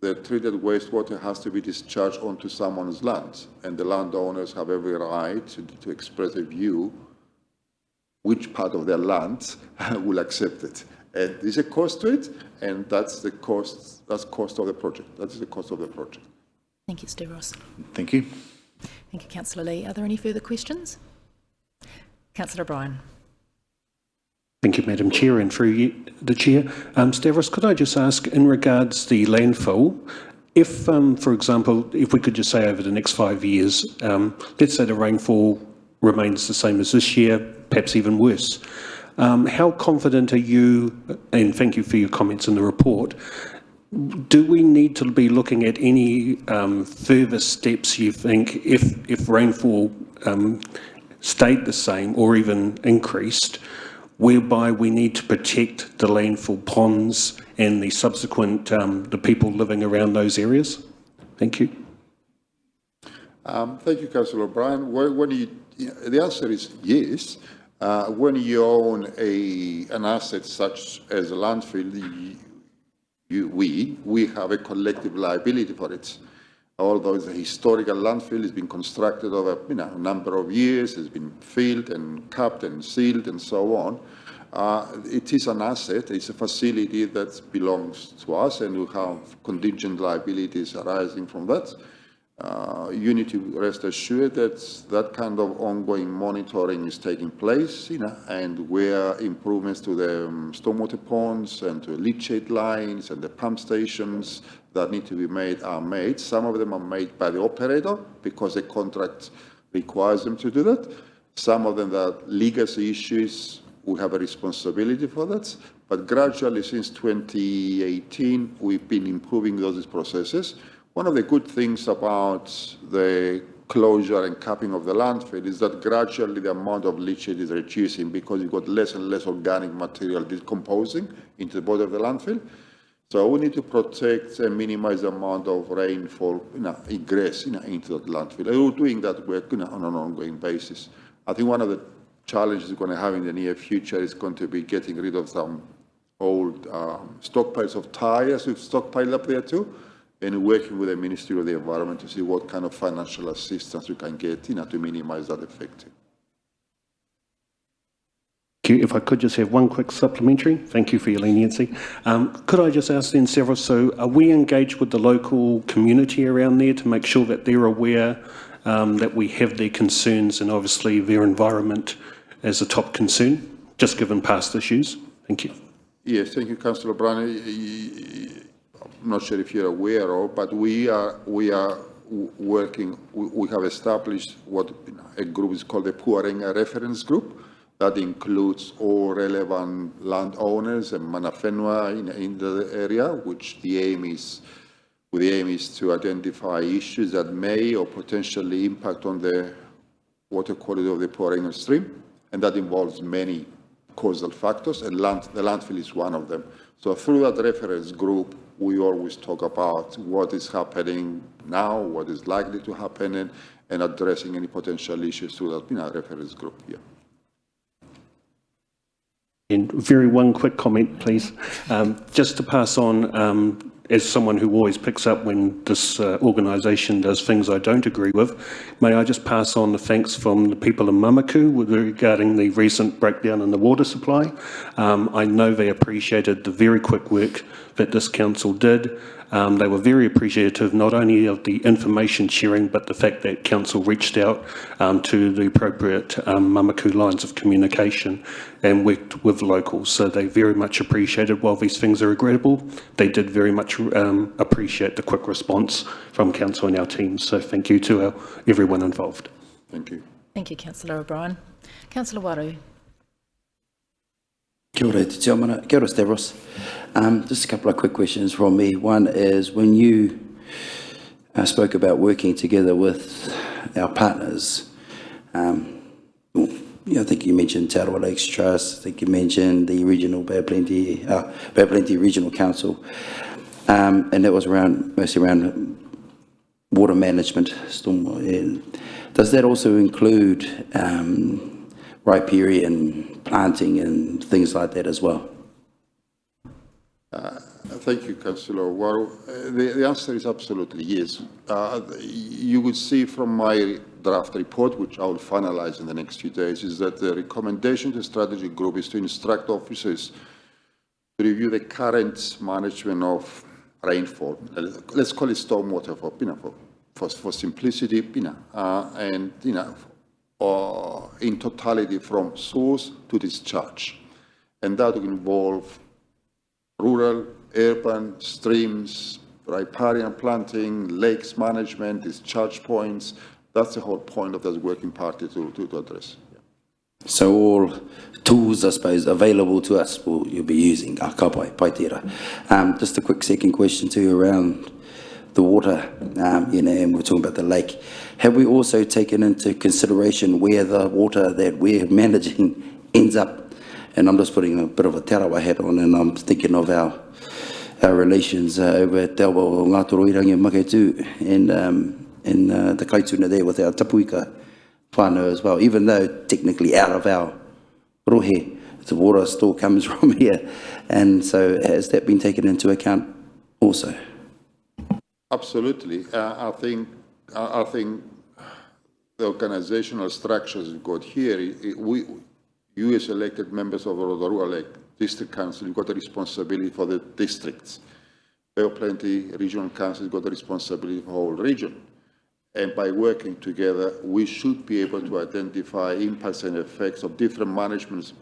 the treated wastewater has to be discharged onto someone's land, and the landowners have every right to express a view which part of their land will accept it. And there's a cost to it, and that's the cost. That's cost of the project. That is the cost of the project. Thank you, Stavros. Thank you. Thank you, Councillor Lee. Are there any further questions? Councillor O'Brien. Thank you, Madam Chair, and through you, the Chair. Stavros, could I just ask, in regards to the landfill, if, for example, if we could just say over the next 5 years, let's say the rainfall remains the same as this year, perhaps even worse, how confident are you, and thank you for your comments in the report, do we need to be looking at any further steps, you think, if rainfall stayed the same or even increased, whereby we need to protect the landfill ponds and the subsequent, the people living around those areas? Thank you. Thank you, Councillor O'Brien. The answer is yes. When you own an asset such as a landfill, we have a collective liability for it. Although it's a historical landfill, it's been constructed over a number of years, it's been filled and capped and sealed and so on. It is an asset, it's a facility that belongs to us, and we have contingent liabilities arising from that. You need to rest assured that that kind of ongoing monitoring is taking place, and where improvements to the stormwater ponds and to leachate lines and the pump stations that need to be made are made. Some of them are made by the operator because the contract requires them to do that. Some of them are legacy issues. We have a responsibility for that. But gradually, since 2018, we've been improving those processes. One of the good things about the closure and capping of the landfill is that gradually the amount of leachate is reducing because you've got less and less organic material decomposing into the body of the landfill. So we need to protect and minimize the amount of rainfall, ingress into the landfill. And we're doing that work on an ongoing basis. I think one of the challenges we're going to have in the near future is going to be getting rid of some old stockpiles of tires we've stockpiled up there too, and working with the Ministry of the Environment to see what kind of financial assistance we can get to minimize that effect. Thank you. If I could just have one quick supplementary. Thank you for your leniency. Could I just ask then, Sarah, so are we engaged with the local community around there to make sure that they're aware that we have their concerns and obviously their environment as a top concern, just given past issues? Thank you. Yes, thank you, Councillor Brown. I'm not sure if you're aware of, but we are working, we have established what a group is called the Puarenga Reference Group. That includes all relevant landowners and mana whenua in the area, which the aim is to identify issues that may or potentially impact on the water quality of the Puarenga stream, and that involves many causal factors, and the landfill is one of them. So through that reference group, we always talk about what is happening now, what is likely to happen, and addressing any potential issues through that reference group. Yeah. And one quick comment, please. Just to pass on, as someone who always picks up when this organisation does things I don't agree with, may I just pass on the thanks from the people in Mamaku regarding the recent breakdown in the water supply. I know they appreciated the very quick work that this council did. They were very appreciative not only of the information sharing, but the fact that council reached out to the appropriate Mamaku lines of communication and worked with locals. So they very much appreciated, while these things are regrettable, they did very much appreciate the quick response from council and our teams. So thank you to everyone involved. Thank you. Thank you, Councillor O'Brien. Councillor Waru. Kia ora, te tiamana. Kia ora, Stavros. Just a couple of quick questions from me. One is, when you spoke about working together with our partners, I think you mentioned Rotorua Lakes Trust, I think you mentioned the regional Bay Plenty Regional Council, and that was mostly around water management. Does that also include riparian planting and things like that as well? Thank you, Councillor Waru. The answer is absolutely yes. You would see from my draft report, which I will finalize in the next few days, is that the recommendation to the strategy group is to instruct officers to review the current management of rainfall. Let's call it stormwater for simplicity, and in totality from source to discharge, and that will involve rural, urban, streams, riparian planting, lakes management, discharge points. That's the whole point of this working party to address. Yeah. So all tools, I suppose, available to us, you'll be using. Just a quick second question too around the water, and we're talking about the lake. Have we also taken into consideration where the water that we're managing ends up? And I'm just putting a bit of a tarawa hat on, and I'm thinking of our relations over at Te Awa o Ngātoro Irangi Maketu and the kaituna there with our tapuika whānau as well, even though technically out of our rohe, the water still comes from here. And so has that been taken into account also? Absolutely. I think the organizational structures we've got here, you as elected members of the Rotorua Lake District Council, you've got the responsibility for the districts. Bay of Plenty Regional Council has got the responsibility for the whole region. And by working together, we should be able to identify impacts and effects of different management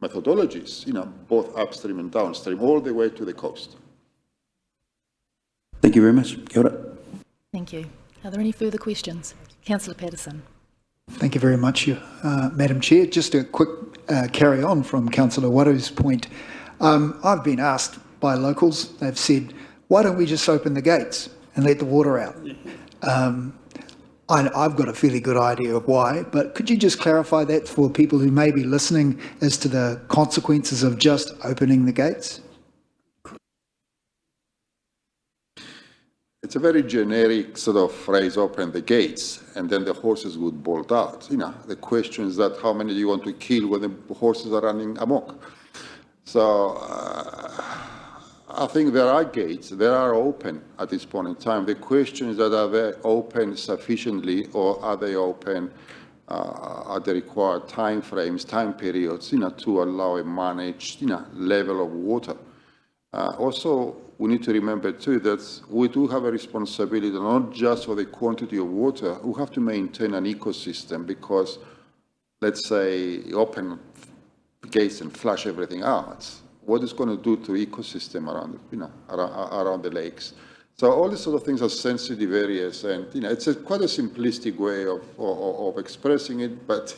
methodologies, both upstream and downstream, all the way to the coast. Thank you very much. Kia ora. Thank you. Are there any further questions? Councillor Patterson. Thank you very much, Madam Chair. Just a quick carry on from Councillor Waru's point. I've been asked by locals, they've said, why don't we just open the gates and let the water out? I've got a fairly good idea of why, but could you just clarify that for people who may be listening as to the consequences of just opening the gates? It's a very generic sort of phrase, open the gates, and then the horses would bolt out. The question is that how many do you want to kill when the horses are running amok? So I think there are gates, they are open at this point in time. The question is that are they open sufficiently, or are they open at the required time frames, time periods, to allow a managed, level of water. Also, we need to remember too that we do have a responsibility not just for the quantity of water, we have to maintain an ecosystem, because let's say open gates and flush everything out. What is going to do to ecosystem around, around the lakes? So all these sort of things are sensitive areas, and it's quite a simplistic way of expressing it, but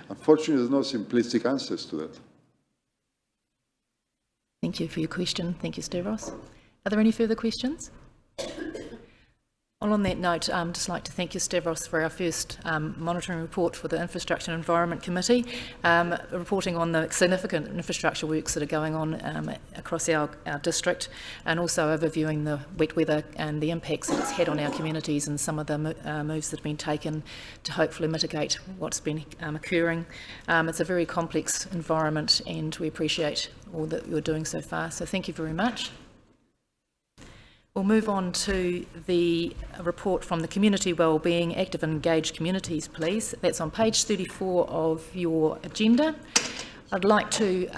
unfortunately, there's no simplistic answers to that. Thank you for your question. Thank you, Stavros. Are there any further questions? Well, on that note, I'd just like to thank you, Stavros, for our first monitoring report for the Infrastructure and Environment Committee, reporting on the significant infrastructure works that are going on across our district, and also overviewing the wet weather and the impacts that it's had on our communities and some of the moves that have been taken to hopefully mitigate what's been occurring. It's a very complex environment, and we appreciate all that you're doing so far, so thank you very much. We'll move on to the report from the Community Wellbeing Active and Engaged Communities, please. That's on page 34 of your agenda. I'd like to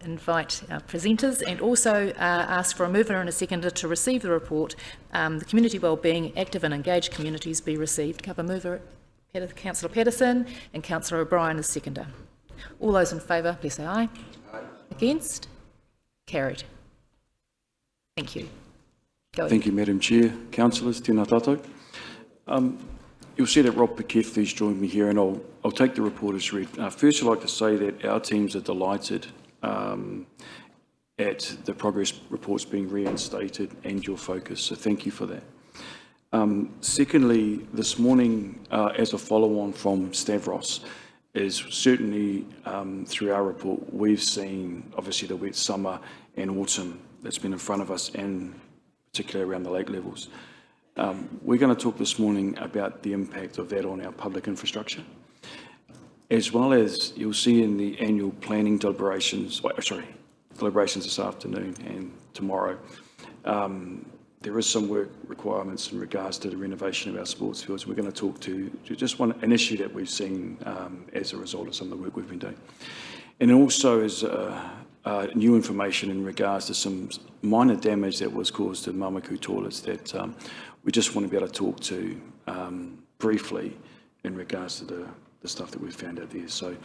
invite our presenters and also ask for a mover and a seconder to receive the report. The Community Wellbeing Active and Engaged Communities be received. Cover mover Councillor Patterson and Councillor O'Brien as seconder. All those in favour, please say aye. Aye. Against? Carried. Thank you. Thank you, Madam Chair. Councillors, tēnā tātou. You'll see that Rob Pakethi's joined me here, and I'll take the report as read. First, I'd like to say that our teams are delighted at the progress reports being reinstated and your focus, so thank you for that. Secondly, this morning, as a follow-on from Stavros, is certainly through our report, we've seen obviously the wet summer and autumn that's been in front of us, and particularly around the lake levels. We're going to talk this morning about the impact of that on our public infrastructure, as well as you'll see in the annual planning deliberations this afternoon and tomorrow. There is some work requirements in regards to the renovation of our sports fields. We're going to talk to just an issue that we've seen as a result of some of the work we've been doing. And also is new information in regards to some minor damage that was caused to Mamaku toilets that we just want to be able to talk to briefly in regards to the stuff that we've found out there. So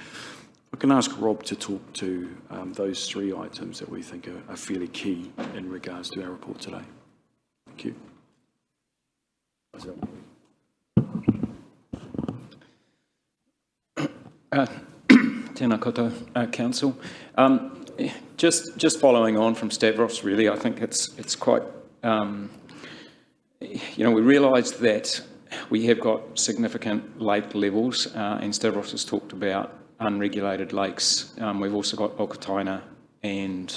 I can ask Rob to talk to those three items that we think are fairly key in regards to our report today. Thank you. Tēnā koutou, Council. Just following on from Stavros, really, I think it's quite, we realise that we have got significant lake levels, and Stavros has talked about unregulated lakes. We've also got Okataina and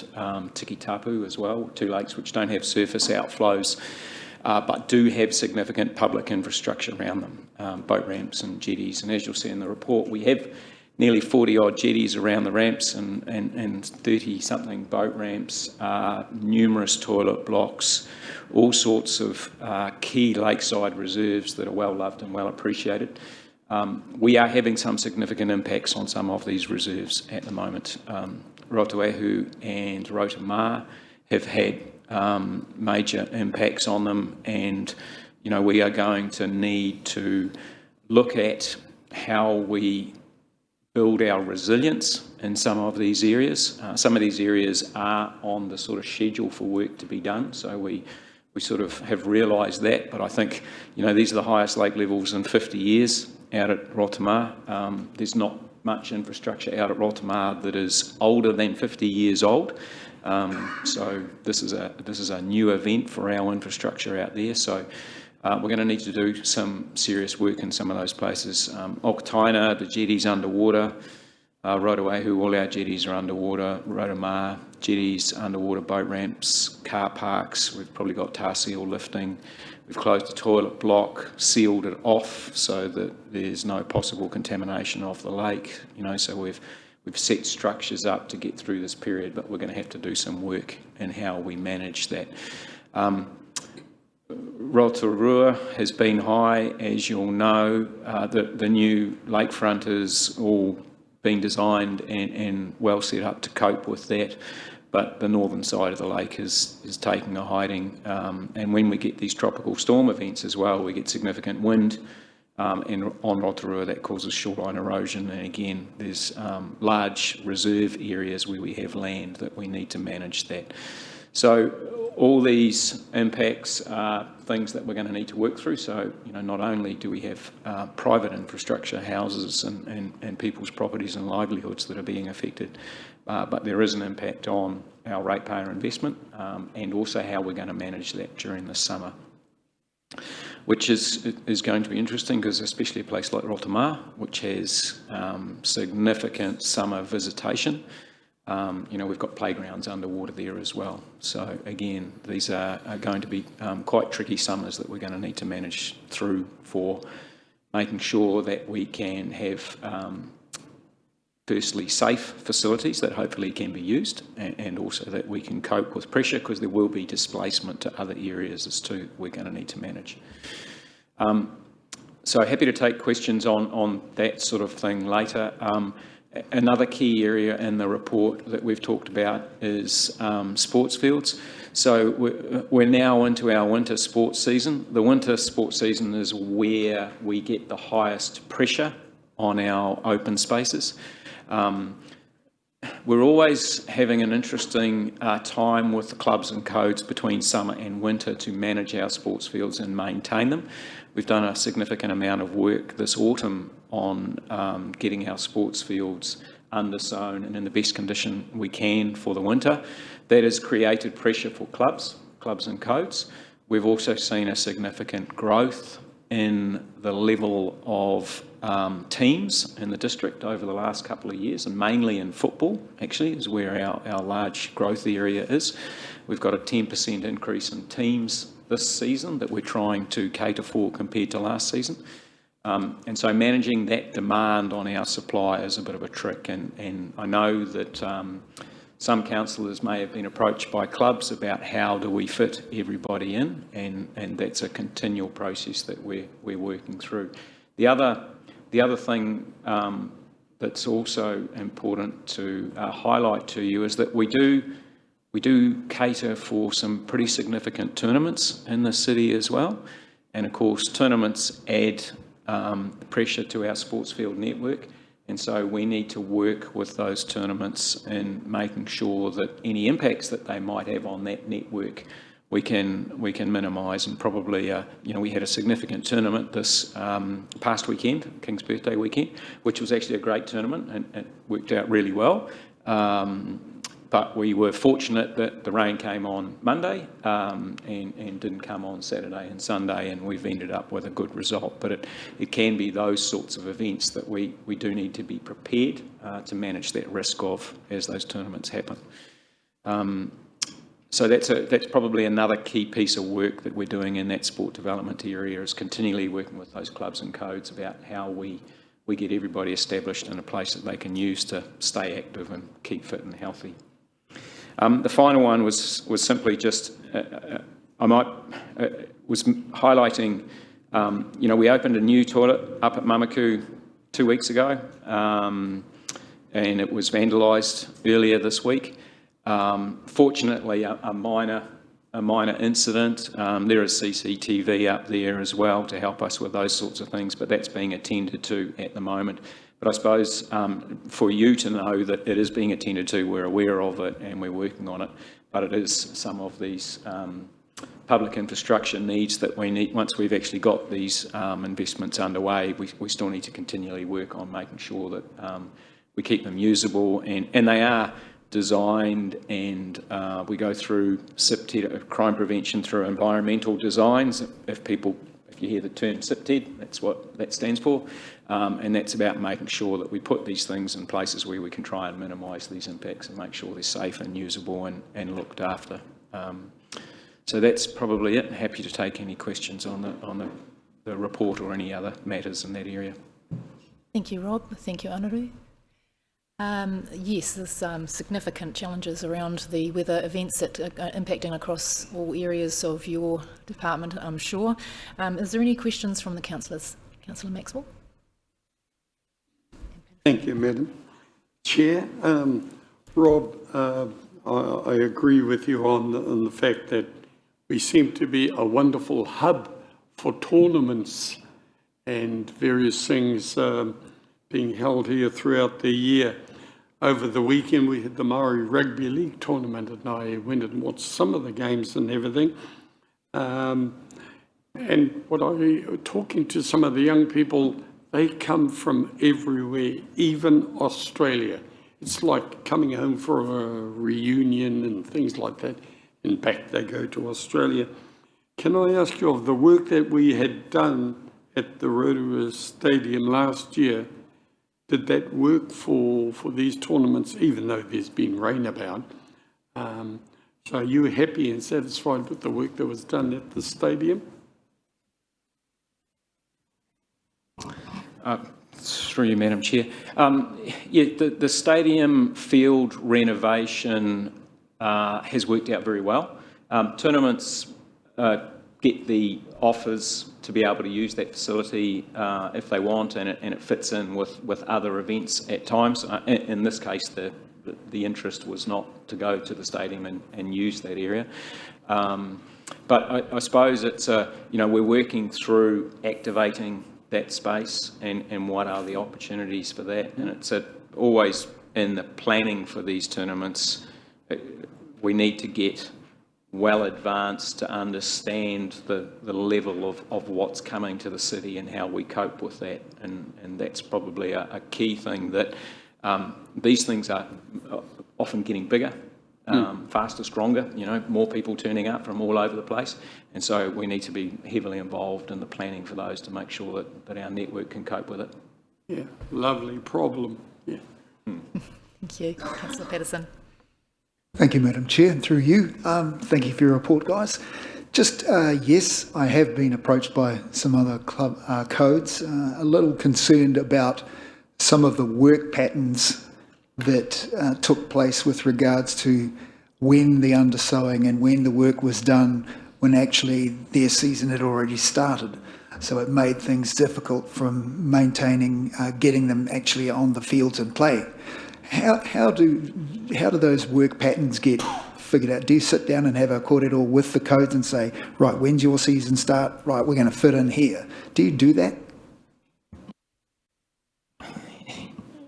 Tiki-Tapu as well, two lakes which don't have surface outflows, but do have significant public infrastructure around them, boat ramps and jetties. And as you'll see in the report, we have nearly 40 odd jetties around the ramps and 30 something boat ramps, numerous toilet blocks, all sorts of key lakeside reserves that are well loved and well appreciated. We are having some significant impacts on some of these reserves at the moment. Rotorua and Rotorua have had major impacts on them, and we are going to need to look at how we build our resilience in some of these areas. Some of these areas are on the sort of schedule for work to be done, so we sort of have realised that, but I think these are the highest lake levels in 50 years out at Rotorua. There's not much infrastructure out at Rotorua that is older than 50 years old. So this is a new event for our infrastructure out there. So we're going to need to do some serious work in some of those places. Okataina, the jetty's underwater. Rotorua, all our jetties are underwater. Rotorua, jetties, underwater boat ramps, car parks. We've probably got tar seal lifting. We've closed the toilet block, sealed it off so that there's no possible contamination of the lake. So we've set structures up to get through this period, but we're going to have to do some work in how we manage that. Rotorua has been high, as you'll know. The new lakefront is all been designed and well set up to cope with that, but the northern side of the lake is taking a hiding. And when we get these tropical storm events as well, we get significant wind. And on Rotorua, that causes shoreline erosion. And again, there's large reserve areas where we have land that we need to manage that. So all these impacts are things that we're going to need to work through. So, not only do we have private infrastructure, houses and people's properties and livelihoods that are being affected, but there is an impact on our ratepayer investment and also how we're going to manage that during the summer, which is going to be interesting because especially a place like Rotorua, which has significant summer visitation, we've got playgrounds underwater there as well. So again, these are going to be quite tricky summers that we're going to need to manage through for making sure that we can have firstly safe facilities that hopefully can be used, and also that we can cope with pressure, because there will be displacement to other areas as to we're going to need to manage. So happy to take questions on that sort of thing later. Another key area in the report that we've talked about is sports fields. So we're now into our winter sports season. The winter sports season is where we get the highest pressure on our open spaces. We're always having an interesting time with the clubs and codes between summer and winter to manage our sports fields and maintain them. We've done a significant amount of work this autumn on getting our sports fields under sown and in the best condition we can for the winter. That has created pressure for clubs and codes. We've also seen a significant growth in the level of teams in the district over the last couple of years, and mainly in football, actually, is where our large growth area is. We've got a 10% increase in teams this season that we're trying to cater for compared to last season. And so managing that demand on our supply is a bit of a trick, and I know that some councillors may have been approached by clubs about how do we fit everybody in, and that's a continual process that we're working through. The other thing that's also important to highlight to you is that we do cater for some pretty significant tournaments in the city as well, and of course tournaments add pressure to our sports field network, and so we need to work with those tournaments in making sure that any impacts that they might have on that network we can minimise. And probably we had a significant tournament this past weekend, King's Birthday weekend, which was actually a great tournament and it worked out really well. But we were fortunate that the rain came on Monday and didn't come on Saturday and Sunday, and we've ended up with a good result. But it can be those sorts of events that we do need to be prepared to manage that risk of as those tournaments happen. So that's probably another key piece of work that we're doing in that sport development area, is continually working with those clubs and codes about how we we get everybody established in a place that they can use to stay active and keep fit and healthy. The final one was simply just, was highlighting, we opened a new toilet up at Mamaku 2 weeks ago, and it was vandalised earlier this week. Fortunately, a minor incident. There is CCTV up there as well to help us with those sorts of things, but that's being attended to at the moment. But I suppose for you to know that it is being attended to, we're aware of it and we're working on it, but it is some of these public infrastructure needs that we need. Once we've actually got these investments underway, we still need to continually work on making sure that we keep them usable, and they are designed, and we go through CIPTED, crime prevention through environmental designs. If you hear the term CIPTED, that's what that stands for, and that's about making sure that we put these things in places where we can try and minimise these impacts and make sure they're safe and usable and looked after. So that's probably it. Happy to take any questions on the report or any other matters in that area. Thank you, Rob. Thank you, Anaru. Yes, there's significant challenges around the weather events that are impacting across all areas of your department, I'm sure. Is there any questions from the councillors? Councillor Maxwell. Thank you, Madam Chair. Rob, I agree with you on the fact that we seem to be a wonderful hub for tournaments and various things being held here throughout the year. Over the weekend we had the Maori Rugby League tournament, and I went and watched some of the games and everything. And talking to some of the young people, they come from everywhere, even Australia. It's like coming home for a reunion and things like that, and back they go to Australia. Can I ask you, of the work that we had done at the Rotorua Stadium last year, did that work for these tournaments, even though there's been rain about? So are you happy and satisfied with the work that was done at the stadium? Through you, Madam Chair. Yeah, the stadium field renovation has worked out very well. Tournaments get the offers to be able to use that facility if they want, and it fits in with other events at times. In this case, the interest was not to go to the stadium and use that area. But I suppose it's we're working through activating that space and what are the opportunities for that, and it's always in the planning for these tournaments. We need to get well advanced to understand the level of what's coming to the city and how we cope with that, and that's probably a key thing, that these things are often getting bigger, faster, stronger, more people turning up from all over the place, and so we need to be heavily involved in the planning for those to make sure that our network can cope with it. Yeah, lovely problem. Yeah. Thank you. Councillor Patterson. Thank you, Madam Chair, and through you, thank you for your report, guys. Just, yes, I have been approached by some other club codes, a little concerned about some of the work patterns that took place with regards to when the undersowing and when the work was done, when actually their season had already started. So it made things difficult from maintaining, getting them actually on the fields and playing. How do those work patterns get figured out? Do you sit down and have a kōrero with the codes and say, right, when's your season start? Right, we're going to fit in here. Do you do that?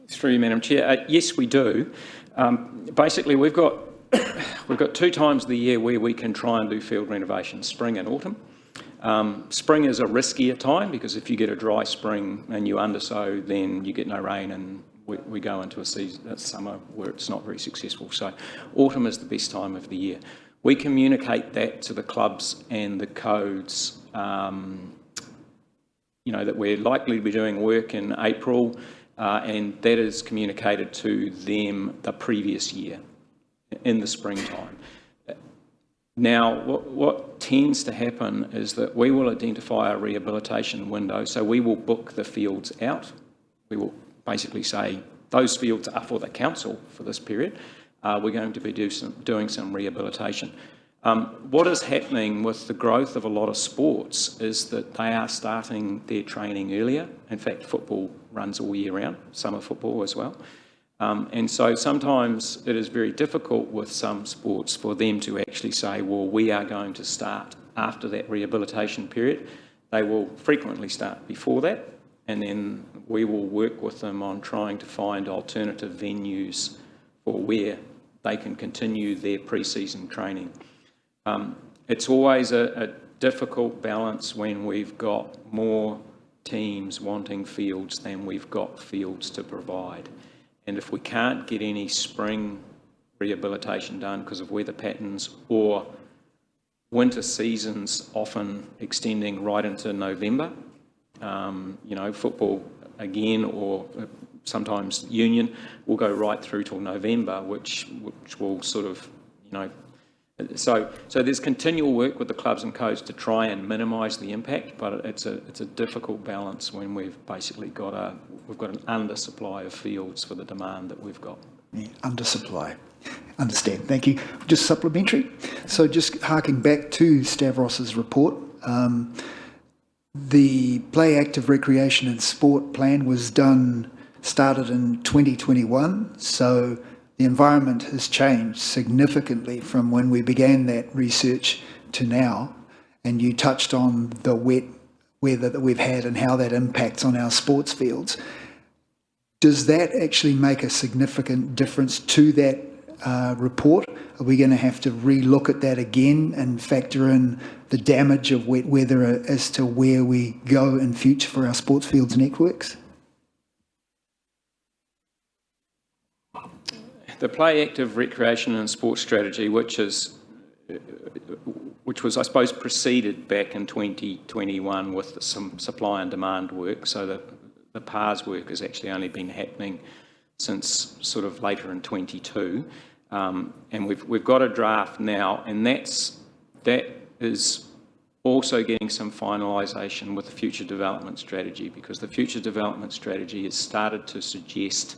Through you, Madam Chair. Yes, we do. Basically, we've got 2 times of the year where we can try and do field renovations, spring and autumn. Spring is a riskier time because if you get a dry spring and you undersow, then you get no rain and we go into a summer where it's not very successful. So autumn is the best time of the year. We communicate that to the clubs and the codes, that we're likely to be doing work in April, and that is communicated to them the previous year in the springtime. Now, what tends to happen is that we will identify a rehabilitation window, so we will book the fields out we will basically say those fields are for the council for this period. We're going to be doing some rehabilitation. What is happening with the growth of a lot of sports is that they are starting their training earlier. In fact, football runs all year round, summer football as well. And so sometimes it is very difficult with some sports for them to actually say, well, we are going to start after that rehabilitation period. They will frequently start before that, and then we will work with them on trying to find alternative venues for where they can continue their pre-season training. It's always a difficult balance when we've got more teams wanting fields than we've got fields to provide. And if we can't get any spring rehabilitation done because of weather patterns, or winter seasons often extending right into November, you know, football again, or sometimes union will go right through till November, which will sort of, you know, so there's continual work with the clubs and codes to try and minimise the impact, but it's a difficult balance when we've basically got an undersupply of fields for the demand that we've got. Yeah, undersupply. Understand. Thank you. Just supplementary. So just harking back to Stavros's report, the Play Active Recreation and Sport plan was started in 2021. So the environment has changed significantly from when we began that research to now. And you touched on the wet weather that we've had and how that impacts on our sports fields. Does that actually make a significant difference to that report? Are we going to have to re-look at that again and factor in the damage of wet weather as to where we go in future for our sports fields networks? The Play Active Recreation and Sports Strategy, which was, I suppose, preceded back in 2021 with some supply and demand work, so that the PARS work has actually only been happening since sort of later in 22, and we've got a draft now, and that is also getting some finalisation with the future development strategy, because the future development strategy has started to suggest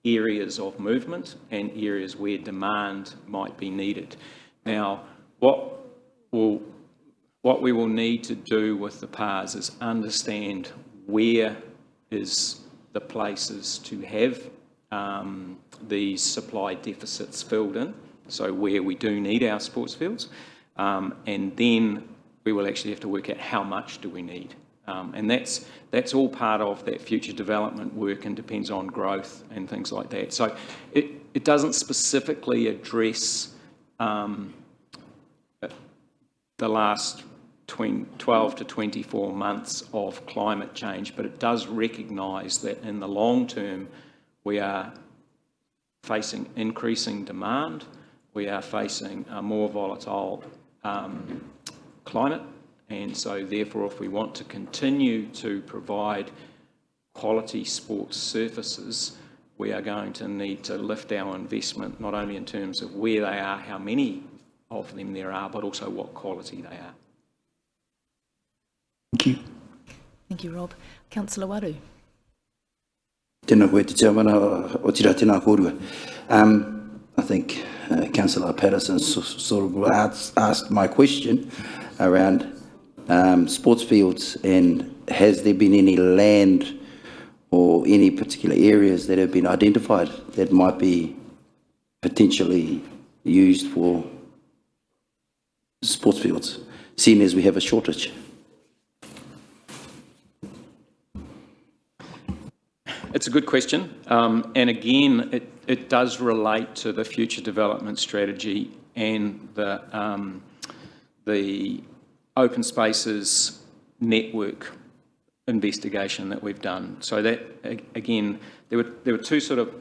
areas of movement and areas where demand might be needed. Now, what we will need to do with the PARS is understand where is the places to have these supply deficits filled in, so where we do need our sports fields, and then we will actually have to work out how much do we need. And that's all part of that future development work and depends on growth and things like that. So it doesn't specifically address the last 12 to 24 months of climate change, but it does recognise that in the long term we are facing increasing demand, we are facing a more volatile climate, and so therefore if we want to continue to provide quality sports surfaces, we are going to need to lift our investment not only in terms of where they are, how many of them there are, but also what quality they are. Thank you. Thank you, Rob. Councillor Waru. Tēnā koe te chairman o tira tēnā kōrua. I think Councillor Patterson sort of asked my question around sports fields, and has there been any land or any particular areas that have been identified that might be potentially used for sports fields, seeing as we have a shortage? It's a good question, and again, it does relate to the future development strategy and the open spaces network investigation that we've done. So that, again, there were two sort of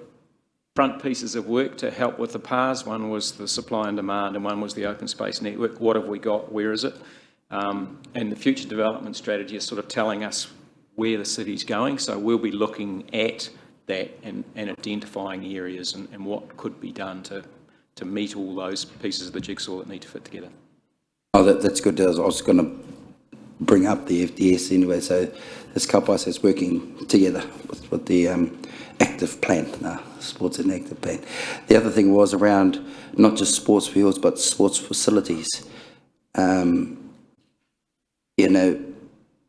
front pieces of work to help with the PARS. One was the supply and demand, and one was the open space network. What have we got? Where is it? And the future development strategy is sort of telling us where the city's going, so we'll be looking at that and identifying areas and what could be done to meet all those pieces of the jigsaw that need to fit together. Oh, that's good. I was going to bring up the FDS anyway. So this Kaupais is working together with the active plan, sports and active plan. The other thing was around not just sports fields, but sports facilities. You know,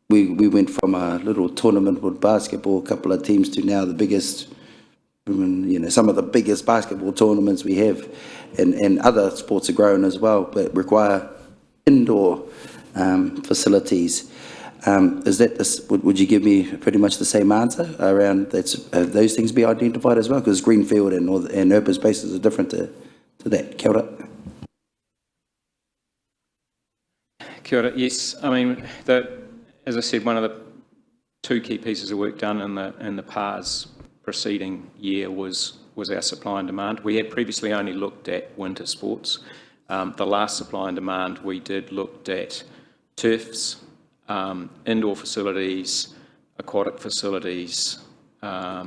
we went from a little tournament with basketball, a couple of teams, to now the biggest, you know, some of the biggest basketball tournaments we have, and other sports are growing as well, but require indoor facilities. Is that would you give me pretty much the same answer around those things be identified as well? Because greenfield and open spaces are different to that. Kia ora. Kia ora. Yes, I mean, as I said, one of the two key pieces of work done in the PARS preceding year was our supply and demand. We had previously only looked at winter sports. The last supply and demand we did looked at turfs, indoor facilities, aquatic facilities. I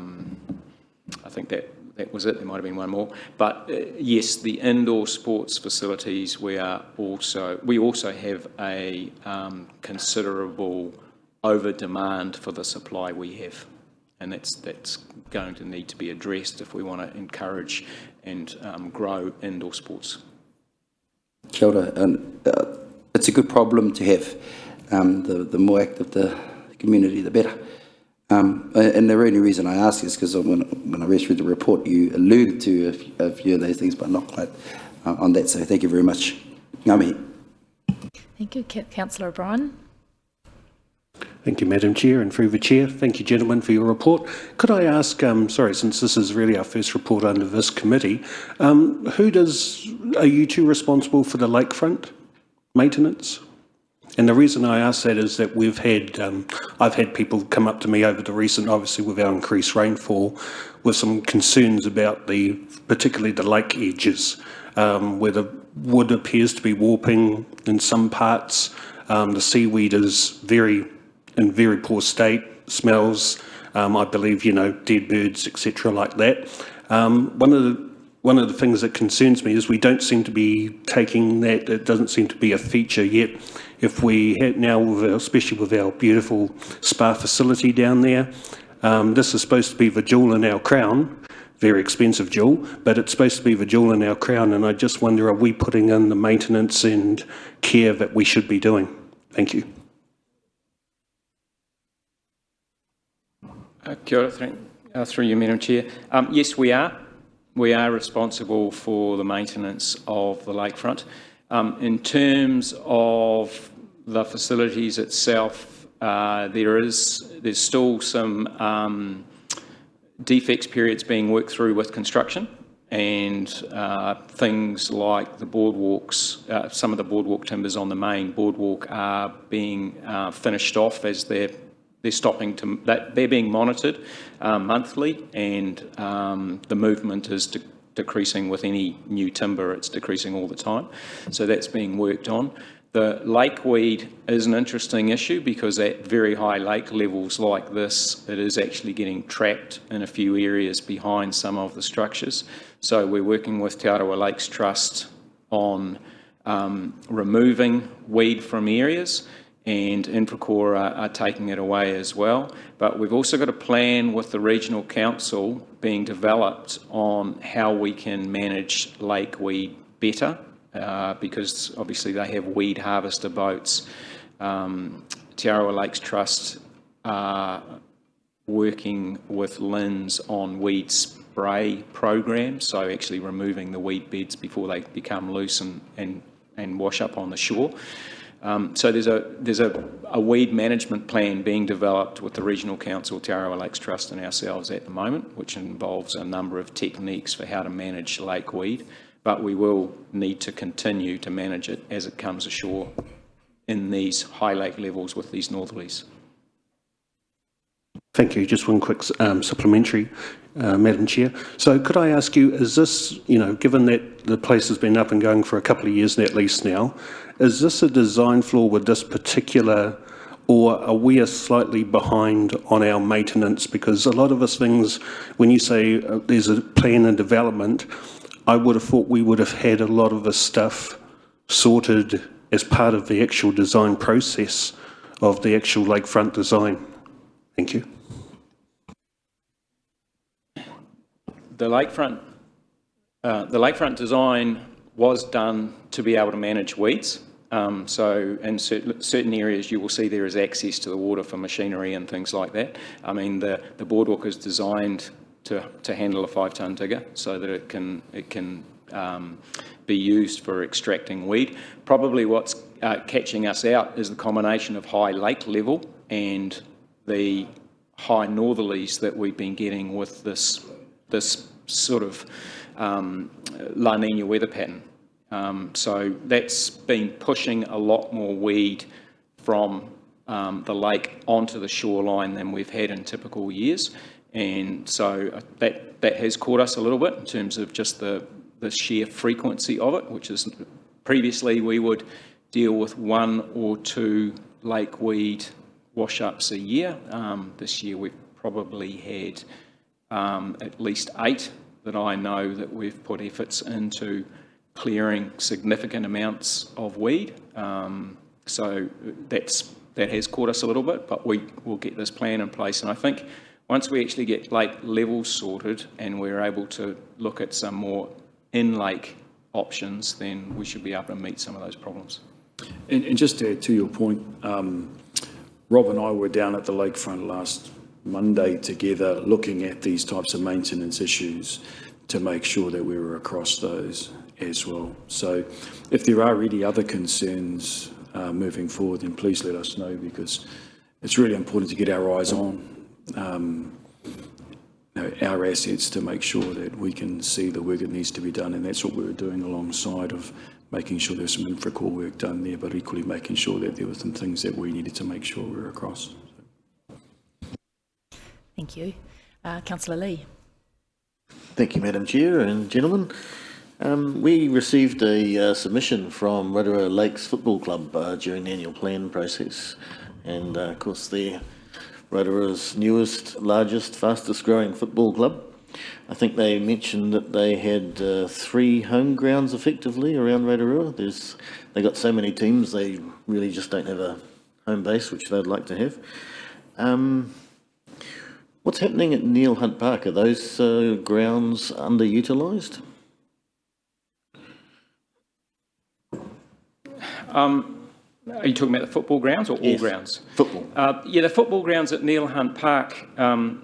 think that was it. There might have been one more. But yes, the indoor sports facilities, we also have a considerable over demand for the supply we have, and that's going to need to be addressed if we want to encourage and grow indoor sports. Kia ora. It's a good problem to have. The more active the community, the better. And the only reason I ask is because when I read through the report, you alluded to a few of those things, but not quite on that. So thank you very much. Ngā mihi. Thank you, Councillor O'Brien. Thank you, Madam Chair, and through the Chair. Thank you, gentlemen, for your report. Could I ask, sorry, since this is really our first report under this committee, are you two responsible for the lakefront maintenance? And the reason I ask that is that I've had people come up to me over the recent, obviously with our increased rainfall, with some concerns about particularly the lake edges, where the wood appears to be warping in some parts. The seaweed is in very poor state, smells, I believe, dead birds, etc. like that. One of the things that concerns me is we don't seem to be taking that, it doesn't seem to be a feature yet. If we had now, especially with our beautiful spa facility down there, this is supposed to be the jewel in our crown, very expensive jewel, but it's supposed to be the jewel in our crown, and I just wonder, are we putting in the maintenance and care that we should be doing? Thank you. Kia ora, through you, Madam Chair. Yes, we are. We are responsible for the maintenance of the lakefront. In terms of the facilities itself, there's still some defects periods being worked through with construction, and things like the boardwalks, some of the boardwalk timbers on the main boardwalk are being finished off as they're being monitored monthly, and the movement is decreasing with any new timber. It's decreasing all the time, so that's being worked on. The lakeweed is an interesting issue because at very high lake levels like this, it is actually getting trapped in a few areas behind some of the structures. So we're working with Te Rotorua Lakes Trust on removing weed from areas, and Infracore are taking it away as well. But we've also got a plan with the Regional Council being developed on how we can manage lake weed better, because obviously they have weed harvester boats. Te Rotorua Lakes Trust are working with LINZ on weed spray programs, so actually removing the weed beds before they become loose and wash up on the shore. So there's a weed management plan being developed with the Regional Council, Te Rotorua Lakes Trust and ourselves at the moment, which involves a number of techniques for how to manage lake weed, but we will need to continue to manage it as it comes ashore in these high lake levels with these northerlies. Thank you. Just one quick supplementary, Madam Chair. So could I ask you, is this, given that the place has been up and going for a couple of years at least now, is this a design flaw with this particular, or are we slightly behind on our maintenance? Because a lot of us things, when you say there's a plan and development, I would have thought we would have had a lot of this stuff sorted as part of the actual design process of the actual lakefront design? Thank you. The lakefront design was done to be able to manage weeds. So in certain areas you will see there is access to the water for machinery and things like that. I mean, the boardwalk is designed to handle a 5-tonne digger so that it can be used for extracting weed. Probably what's catching us out is the combination of high lake level and the high northerlies that we've been getting with this sort of La Nina weather pattern. So that's been pushing a lot more weed from the lake onto the shoreline than we've had in typical years. And so that has caught us a little bit in terms of just the sheer frequency of it, which is previously we would deal with 1 or 2 lake weed wash-ups a year. This year we've probably had at least 8 that I know that we've put efforts into clearing significant amounts of weed. So that has caught us a little bit, but we will get this plan in place. And I think once we actually get lake levels sorted and we're able to look at some more in-lake options, then we should be able to meet some of those problems. And just to add to your point, Rob and I were down at the lakefront last Monday together looking at these types of maintenance issues to make sure that we were across those as well. So if there are any other concerns moving forward, then please let us know, because it's really important to get our eyes on our assets to make sure that we can see the work that needs to be done, and that's what we were doing alongside of making sure there's some infracore work done there, but equally making sure that there were some things that we needed to make sure we were across. Thank you. Councillor Lee. Thank you, Madam Chair and gentlemen. We received a submission from Rotorua Lakes Football Club during the annual plan process, and of course they're Rotorua's newest, largest, fastest growing football club. I think they mentioned that they had 3 home grounds effectively around Rotorua. They got so many teams they really just don't have a home base, which they'd like to have. What's happening at Neil Hunt Park? Are those grounds underutilised? Are you talking about the football grounds or all grounds? Football. Yeah, the football grounds at Neil Hunt Park, that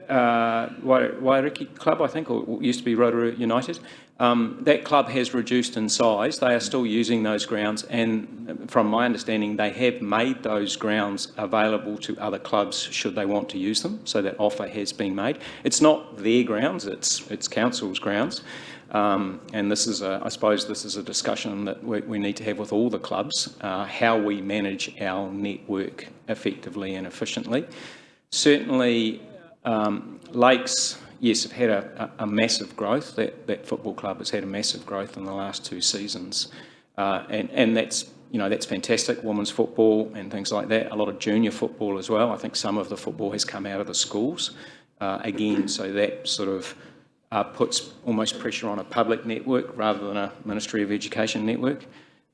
Wairiki Club, I think, or used to be Rotorua United, that club has reduced in size. They are still using those grounds, and from my understanding, they have made those grounds available to other clubs should they want to use them. So that offer has been made. It's not their grounds; it's council's grounds. And this is, I suppose, this is a discussion that we need to have with all the clubs, how we manage our network effectively and efficiently. Certainly, Lakes, yes, have had a massive growth. That football club has had a massive growth in the last 2 seasons, and that's fantastic. Women's football and things like that. A lot of junior football as well. I think some of the football has come out of the schools again, so that sort of puts almost pressure on a public network rather than a Ministry of Education network.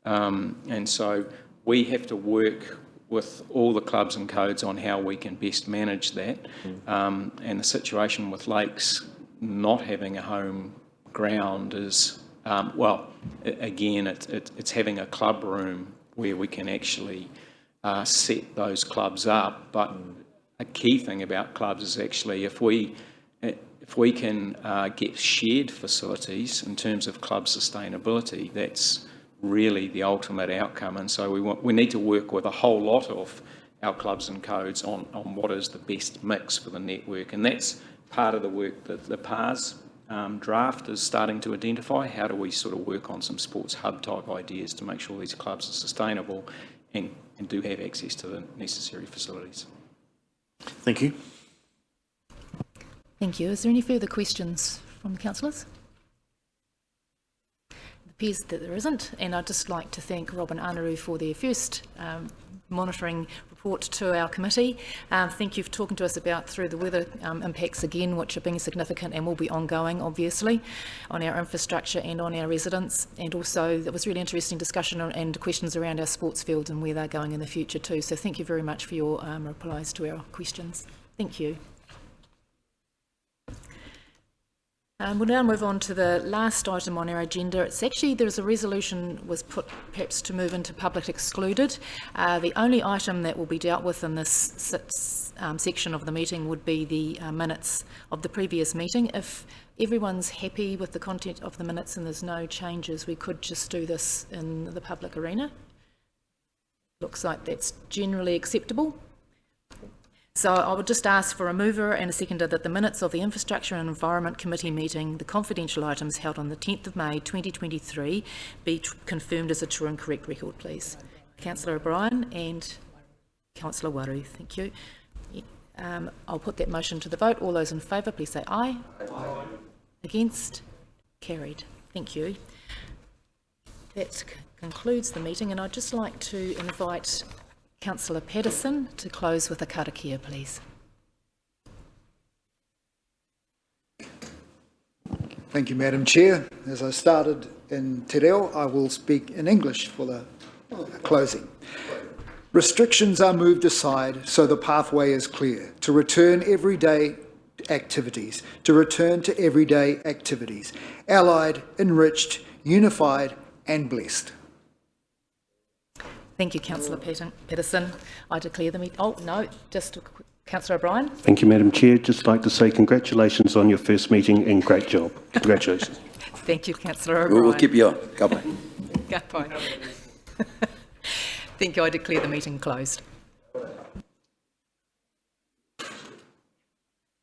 And so we have to work with all the clubs and codes on how we can best manage that. And the situation with Lakes not having a home ground is, again, it's having a club room where we can actually set those clubs up. But a key thing about clubs is actually if we can get shared facilities in terms of club sustainability, that's really the ultimate outcome. And so we need to work with a whole lot of our clubs and codes on what is the best mix for the network. And that's part of the work that the PARS draft is starting to identify. How do we sort of work on some sports hub type ideas to make sure these clubs are sustainable and do have access to the necessary facilities? Thank you. Thank you. Is there any further questions from the councillors? appears that there isn't, and I'd just like to thank Rob and Anaru for their first monitoring report to our committee. Thank you for talking to us about through the weather impacts again, which are being significant and will be ongoing, obviously, on our infrastructure and on our residents. And also, there was really interesting discussion and questions around our sports fields and where they're going in the future too. So thank you very much for your replies to our questions. Thank you. We'll now move on to the last item on our agenda. It's actually, there's a resolution was put perhaps to move into public excluded. The only item that will be dealt with in this section of the meeting would be the minutes of the previous meeting. If everyone's happy with the content of the minutes and there's no changes, we could just do this in the public arena. Looks like that's generally acceptable. So I would just ask for a mover and a seconder that the minutes of the Infrastructure and Environment Committee meeting, the confidential items held on the 10th of May 2023, be confirmed as a true and correct record, please. Councillor O'Brien and Councillor Waru, thank you. I'll put that motion to the vote. All those in favour, please say aye. Aye. Against? Carried. Thank you. That concludes the meeting, and I'd just like to invite Councillor Patterson to close with a karakia, please. Thank you, Madam Chair. As I started in Te Reo, I will speak in English for the closing. Restrictions are moved aside so the pathway is clear to return everyday activities, allied, enriched, unified and blessed. Thank you, Councillor Patterson. I declare the meeting. Oh, no, just Councillor O'Brien. Thank you, Madam Chair. Just like to say congratulations on your first meeting and great job. Congratulations. Thank you, Councillor O'Brien. We'll keep you on. Ka pai. Ka pai. Thank you. I declare the meeting closed.